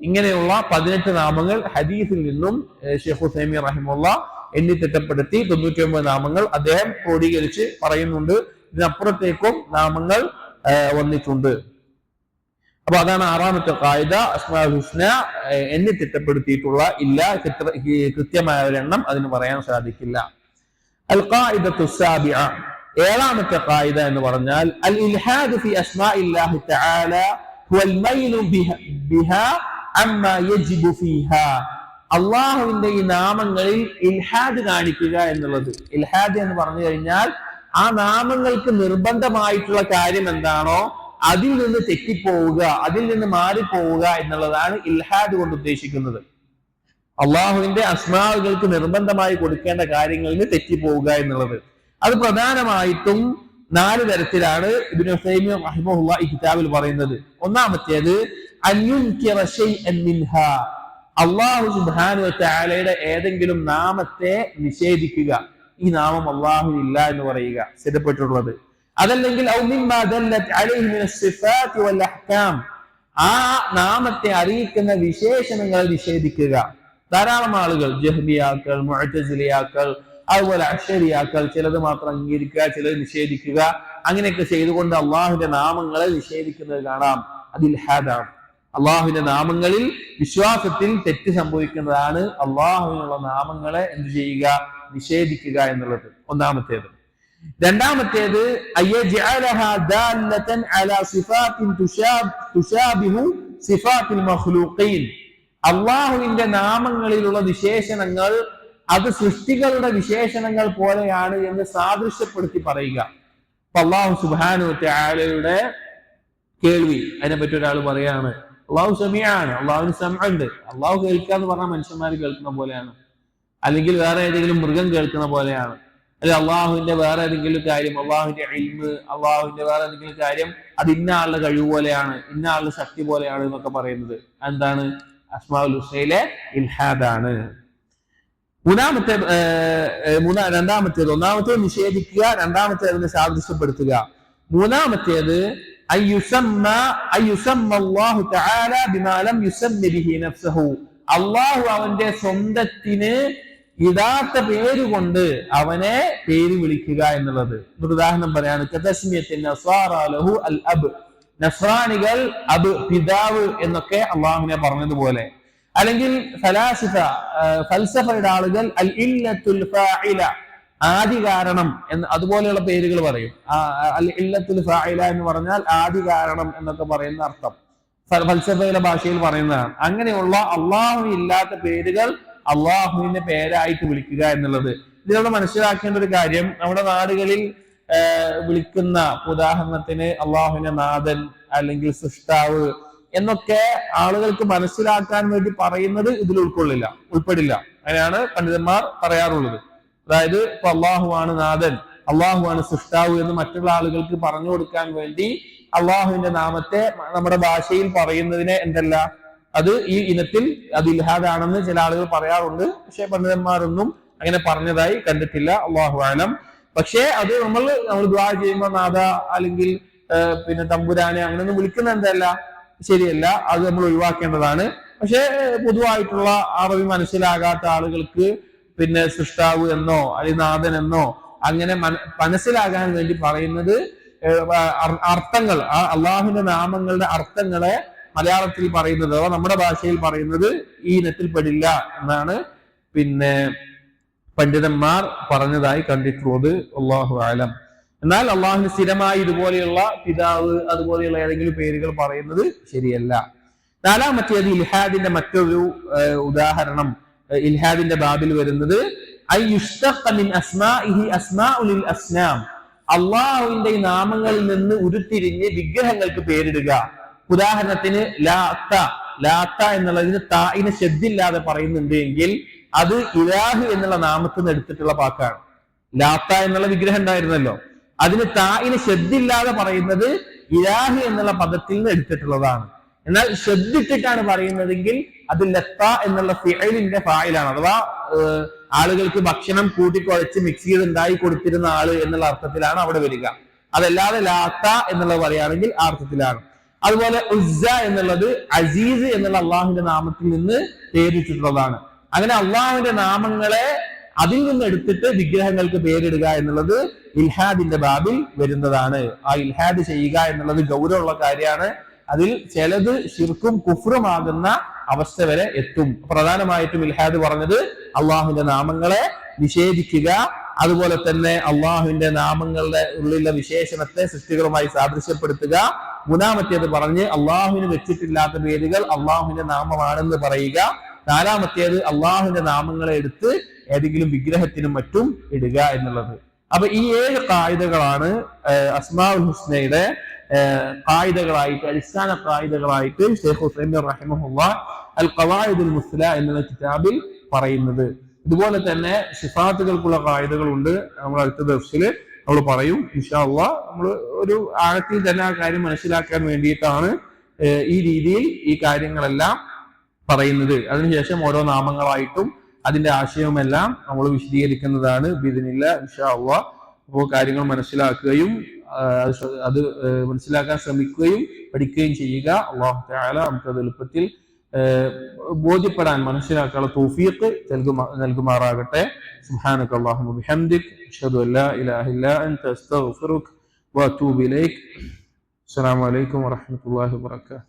ഇങ്ങനെയുള്ള 18 നാമങ്ങൾ ഹദീസിൽ നിന്നും ശൈഖ് ഉസൈമീൻ റഹിമഹുല്ലാഹ് എണ്ണി തിട്ടപ്പെടുത്തി 99 നാമങ്ങൾ അദ്ദേഹം ക്രോഡീകരിച്ച് പറയുന്നുണ്ട്. ഇതിനപ്പുറത്തേക്കും നാമങ്ങൾ വന്നിട്ടുണ്ട്. അപ്പൊ അതാണ് 6ാമത്തെ ഖായിദ. അസ്മാഉൽ ഹുസ്ന എണ്ണി തിട്ടപ്പെടുത്തിയിട്ടുള്ള ഇല്ല, കൃത്യമായ ഒരെണ്ണം അതിന് പറയാൻ സാധിക്കില്ല. അൽ ഖായിദത്തു സാബിഅ, 7ാമത്തെ ഖായിദ എന്ന് പറഞ്ഞാൽ അൽ ഇൽഹാദ് ഫി അസ്മാഇല്ലാഹി തആല ഹുവൽ മൈലു ബിഹാ അമ്മാ യജിബു ഫീഹാ. അള്ളാഹുവിന്റെ ഈ നാമങ്ങളിൽ ഇൽഹാദ് കാണിക്കുക എന്നുള്ളത്. ഇൽഹാദ് എന്ന് പറഞ്ഞു കഴിഞ്ഞാൽ ആ നാമങ്ങൾക്ക് നിർബന്ധമായിട്ടുള്ള കാര്യം എന്താണോ അതിൽ നിന്ന് തെറ്റിപ്പോവുക, അതിൽ നിന്ന് മാറിപ്പോവുക എന്നുള്ളതാണ് ഇൽഹാദ് കൊണ്ട് ഉദ്ദേശിക്കുന്നത്. അള്ളാഹുവിന്റെ അസ്മാവുകൾക്ക് നിർബന്ധമായി കൊടുക്കേണ്ട കാര്യങ്ങളിൽ നിന്ന് തെറ്റിപ്പോവുക എന്നുള്ളത്. അത് പ്രധാനമായിട്ടും 4 തരത്തിലാണ് ഇബ്നു ഉസൈമീൻ റഹിമഹുല്ലാഹ് ഈ കിതാബിൽ പറയുന്നത്. ഒന്നാമത്തേത് അൻയുൻകിറ ശൈഅൻ മിൻഹാ, അള്ളാഹു സുബ്ഹാനഹു വ തആലയുടെ ഏതെങ്കിലും നാമത്തെ നിഷേധിക്കുക, ഈ നാമം അള്ളാഹുവിന് ഇല്ല എന്ന് പറയുക, സ്ഥിരപ്പെട്ടിട്ടുള്ളത്. അതല്ലെങ്കിൽ ഔ മിമ്മാ ദല്ലത് അലൈഹി മിനസ് സിഫാത്ത് വൽ അഹ്കാം, ആ നാമത്തെ അറിയിക്കുന്ന വിശേഷണങ്ങൾ നിഷേധിക്കുക. ധാരാളം ആളുകൾ ജഹ്മിയാക്കൾ, മുഅ്തസിലിയാക്കൾ, അതുപോലെ അശ്ശരിയാക്കൾ ചിലത് മാത്രം അംഗീകരിക്കുക, ചിലത് നിഷേധിക്കുക, അങ്ങനെയൊക്കെ ചെയ്തുകൊണ്ട് അള്ളാഹുവിന്റെ നാമങ്ങളെ നിഷേധിക്കുന്നത് കാണാം. അത് ഇൽഹാദാണ്. അള്ളാഹുവിന്റെ നാമങ്ങളിൽ വിശ്വാസത്തിൽ തെറ്റ് സംഭവിക്കുന്നതാണ് അള്ളാഹുവിനുള്ള നാമങ്ങളെ എന്ത് ചെയ്യുക, നിഷേധിക്കുക എന്നുള്ളത്. ഒന്നാമത്തേത്. രണ്ടാമത്തേത് അയ്യജഅലഹാ ദാല്ലതൻ അലാ സിഫാത്തിൻ തുശാബിഹു സിഫാത്തിൽ മഖ്ലൂഖീൻ, അള്ളാഹുവിന്റെ നാമങ്ങളിലുള്ള വിശേഷണങ്ങൾ അത് സൃഷ്ടികളുടെ വിശേഷണങ്ങൾ പോലെയാണ് എന്ന് സാദൃശ്യപ്പെടുത്തി പറയുക. അപ്പൊ അള്ളാഹു സുബ്ഹാനഹു വ തആലയുടെ കേൾവി, അതിനെപ്പറ്റി ഒരാൾ പറയാണ് അള്ളാഹു സമീഅാണ്, അള്ളാഹുവിന് സമഉണ്ട്. അള്ളാഹു കേൾക്കുക എന്ന് പറഞ്ഞാൽ മനുഷ്യന്മാർ കേൾക്കുന്ന പോലെയാണ്, അല്ലെങ്കിൽ വേറെ ഏതെങ്കിലും മൃഗം കേൾക്കുന്ന പോലെയാണ്, അല്ലെങ്കിൽ അള്ളാഹുവിന്റെ വേറെ ഏതെങ്കിലും കാര്യം, അള്ളാഹുവിന്റെ ഇൽമ്, അള്ളാഹുവിന്റെ വേറെ ഏതെങ്കിലും കാര്യം അത് ഇന്ന ആളുടെ കഴിവ് പോലെയാണ്, ഇന്ന ആളുടെ ശക്തി പോലെയാണ് എന്നൊക്കെ പറയുന്നത് എന്താണ്? അസ്മാഉൽ ഹുസ്നയിലെ ഇൽഹാദാണ്. രണ്ടാമത്തേത്, ഒന്നാമത്തേത് നിഷേധിക്കുക, രണ്ടാമത്തേത് അതിനെ സാദൃശ്യപ്പെടുത്തുക. മൂന്നാമത്തേത് അള്ളാഹു അവന്റെ സ്വന്തത്തിന് യഥാർത്ഥ പേരുകൊണ്ട് അവനെ പേര് വിളിക്കുക എന്നുള്ളത്. ഒരു ഉദാഹരണം പറയാണ്, നസ്രാനികൾ അബ് പിതാവ് എന്നൊക്കെ അള്ളാഹുവിനെ പറഞ്ഞതുപോലെ. അല്ലെങ്കിൽ ഫൽസഫയുടെ ആളുകൾ അൽ ഇല്ലത്തുൽ ഫാഇല, ആദി കാരണം എന്ന് അതുപോലെയുള്ള പേരുകൾ പറയും. അൽ ഇല്ലത്തുൽ ഫാഇല എന്ന് പറഞ്ഞാൽ ആദി കാരണം എന്നൊക്കെ പറയുന്ന അർത്ഥം ഫൽസഫയുടെ ഭാഷയിൽ പറയുന്നതാണ്. അങ്ങനെയുള്ള അള്ളാഹുവിന് ഇല്ലാത്ത പേരുകൾ അള്ളാഹുവിന്റെ പേരായിട്ട് വിളിക്കുക എന്നുള്ളത്. ഇത് നമ്മൾ മനസ്സിലാക്കേണ്ട ഒരു കാര്യം, നമ്മുടെ നാടുകളിൽ വിളിക്കുന്ന, ഉദാഹരണത്തിന് അള്ളാഹുവിന്റെ നാഥൻ അല്ലെങ്കിൽ സൃഷ്ടാവ് എന്നൊക്കെ ആളുകൾക്ക് മനസ്സിലാക്കാൻ വേണ്ടി പറയുന്നത് ഇതിൽ ഉൾപ്പെടില്ല. അങ്ങനെയാണ് പണ്ഡിതന്മാർ പറയാറുള്ളത്. അതായത് ഇപ്പൊ അള്ളാഹുവാണ് നാഥൻ, അള്ളാഹുവാണ് സൃഷ്ടാവ് എന്ന് മറ്റുള്ള ആളുകൾക്ക് പറഞ്ഞു കൊടുക്കാൻ വേണ്ടി അള്ളാഹുവിന്റെ നാമത്തെ നമ്മുടെ ഭാഷയിൽ പറയുന്നതിനെ എന്തല്ല, അത് ഈ ഇനത്തിൽ അത് ഇൽഹാദാണെന്ന് ചില ആളുകൾ പറയാറുണ്ട്. പക്ഷെ പണ്ഡിതന്മാരൊന്നും അങ്ങനെ പറഞ്ഞതായി കണ്ടിട്ടില്ല, അള്ളാഹു ആലം. പക്ഷെ അത് നമ്മൾ ദുആ ചെയ്യുമ്പോൾ നാഥ അല്ലെങ്കിൽ പിന്നെ തമ്പുരാനെ അങ്ങനെയൊന്നും വിളിക്കുന്ന എന്തല്ല, ശരിയല്ല, അത് നമ്മൾ ഒഴിവാക്കേണ്ടതാണ്. പക്ഷെ പൊതുവായിട്ടുള്ള അറിവ് മനസ്സിലാകാത്ത ആളുകൾക്ക് പിന്നെ സൃഷ്ടാവ് എന്നോ അല്ലെങ്കിൽ നാഥൻ എന്നോ അങ്ങനെ മനസ്സിലാകാൻ വേണ്ടി പറയുന്നത് അർത്ഥങ്ങൾ, ആ അള്ളാഹുവിന്റെ നാമങ്ങളുടെ അർത്ഥങ്ങളെ മലയാളത്തിൽ പറയുന്നത് അഥവാ നമ്മുടെ ഭാഷയിൽ പറയുന്നത് ഈ ഇനത്തിൽ പെടില്ല എന്നാണ് പിന്നെ പണ്ഡിതന്മാർ പറഞ്ഞതായി കണ്ടിട്ടുള്ളത്. അല്ലാഹു അലം. എന്നാൽ അള്ളാഹുവിന് സ്ഥിരമായി ഇതുപോലെയുള്ള പിതാവ് അതുപോലെയുള്ള ഏതെങ്കിലും പേരുകൾ പറയുന്നത് ശരിയല്ല. നാലാമത്തേത് ഇൽഹാദിന്റെ മറ്റൊരു ഉദാഹരണം ഇൽഹാദിന്റെ ബാബിൽ വരുന്നത് അള്ളാഹുവിന്റെ ഈ നാമങ്ങളിൽ നിന്ന് ഉരുത്തിരിഞ്ഞ് വിഗ്രഹങ്ങൾക്ക് പേരിടുക. ഉദാഹരണത്തിന് ലാത്ത എന്നുള്ളതിന് തായിന് ശബ്ദില്ലാതെ പറയുന്നുണ്ട് എങ്കിൽ അത് ഇലാഹ് എന്നുള്ള നാമത്തിൽ നിന്ന് എടുത്തിട്ടുള്ള വാക്കാണ്. ലാത്ത എന്നുള്ള വിഗ്രഹം ഉണ്ടായിരുന്നല്ലോ, അതിന് തായിന് ശബ്ദില്ലാതെ പറയുന്നത് ഇലാഹ് എന്നുള്ള പദത്തിൽ നിന്ന് എടുത്തിട്ടുള്ളതാണ്. എന്നാൽ ശബ്ദിട്ടിട്ടാണ് പറയുന്നതെങ്കിൽ അത് ലത്ത എന്നുള്ള ഫിഅലിന്റെ ഫായിലാണ്. അഥവാ ആളുകൾക്ക് ഭക്ഷണം കൂട്ടിക്കുഴച്ച് മിക്സ് ചെയ്ത് ഉണ്ടായി കൊടുത്തിരുന്ന ആള് എന്നുള്ള അർത്ഥത്തിലാണ് അവിടെ വരിക. അതല്ലാതെ ലാത്ത എന്നുള്ളത് പറയുകയാണെങ്കിൽ ആ അർത്ഥത്തിലാണ്. അതുപോലെ ഉസ്സ എന്നുള്ളത് അസീസ് എന്നുള്ള അള്ളാഹുവിന്റെ നാമത്തിൽ നിന്ന് പേരിട്ടിട്ടുള്ളതാണ്. അങ്ങനെ അള്ളാഹുവിന്റെ നാമങ്ങളെ അതിൽ നിന്ന് എടുത്തിട്ട് വിഗ്രഹങ്ങൾക്ക് പേരിടുക എന്നുള്ളത് ഇൽഹാദിന്റെ ബാബിൽ വരുന്നതാണ്. ആ ഇൽഹാദ് ചെയ്യുക എന്നുള്ളത് ഗൗരവമുള്ള കാര്യമാണ്. അതിൽ ചിലത് ശിർക്കും കുഫ്റുമാകുന്ന അവസ്ഥ വരെ എത്തും. പ്രധാനമായിട്ടും ഇൽഹാദ് പറഞ്ഞത് അള്ളാഹുവിന്റെ നാമങ്ങളെ നിഷേധിക്കുക, അതുപോലെ തന്നെ അള്ളാഹുവിന്റെ നാമങ്ങളുടെ ഉള്ളിലുള്ള വിശേഷണത്തെ സൃഷ്ടികളുമായി സാദൃശ്യപ്പെടുത്തുക. മൂന്നാമത്തേത് പറഞ്ഞ് അള്ളാഹുവിന് വെച്ചിട്ടില്ലാത്ത പേരുകൾ അള്ളാഹുവിന്റെ നാമമാണെന്ന് പറയുക. നാലാമത്തേത് അള്ളാഹുവിന്റെ നാമങ്ങളെ എടുത്ത് ഏതെങ്കിലും വിഗ്രഹത്തിനും മറ്റും ഇടുക എന്നുള്ളത്. അപ്പൊ ഈ 7 ഖായിദകളാണ് അസ്മാഉൽ ഹുസ്നയുടെ ഖായിദകളായിട്ട്, അടിസ്ഥാന ഖായിദകളായിട്ട് ശൈഖ് ഉസൈമീൻ റഹിമഹുല്ലാഹ് അൽ ഖവായിദുൽ മുസ്ല എന്ന കിതാബിൽ പറയുന്നത്. ഇതുപോലെ തന്നെ സിഫാത്തുകൾക്കുള്ള ഖായിദകളുണ്ട്. നമ്മൾ അടുത്ത ദർസിൽ നമ്മൾ പറയും ഇൻഷാ അല്ലാഹ്. നമ്മൾ ഒരു ആഴത്തിൽ തന്നെ ആ കാര്യം മനസ്സിലാക്കാൻ വേണ്ടിയിട്ടാണ് ഈ രീതിയിൽ ഈ കാര്യങ്ങളെല്ലാം പറയുന്നത്. അതിനുശേഷം ഓരോ നാമങ്ങളായിട്ടും അതിന്റെ ആശയവുമെല്ലാം നമ്മൾ വിശദീകരിക്കുന്നതാണ് ബിഇദ്നില്ലാഹ് ഇൻഷാ അല്ലാഹ്. അപ്പോൾ കാര്യങ്ങൾ മനസ്സിലാക്കുകയും അത് മനസ്സിലാക്കാൻ ശ്രമിക്കുകയും പഠിക്കുകയും ചെയ്യുക. അല്ലാഹു തആല നമുക്ക് അത് എളുപ്പത്തിൽ ബോധ്യപ്പെടാൻ മനസ്സിലാക്കാനുള്ള തൗഫീഖ് നൽകുമാറാകട്ടെ. സുബ്ഹാനക അല്ലാഹുമ്മ ബിഹംദിക അഷ്ഹദു അൻ ലാ ഇലാഹ ഇല്ലാ അൻത അസ്തഗ്ഫിറുക വഅതൂബു ഇലൈക്. അസ്സലാമു അലൈക്കും വറഹ്മത്തുള്ളാഹി വബറകാതുഹു.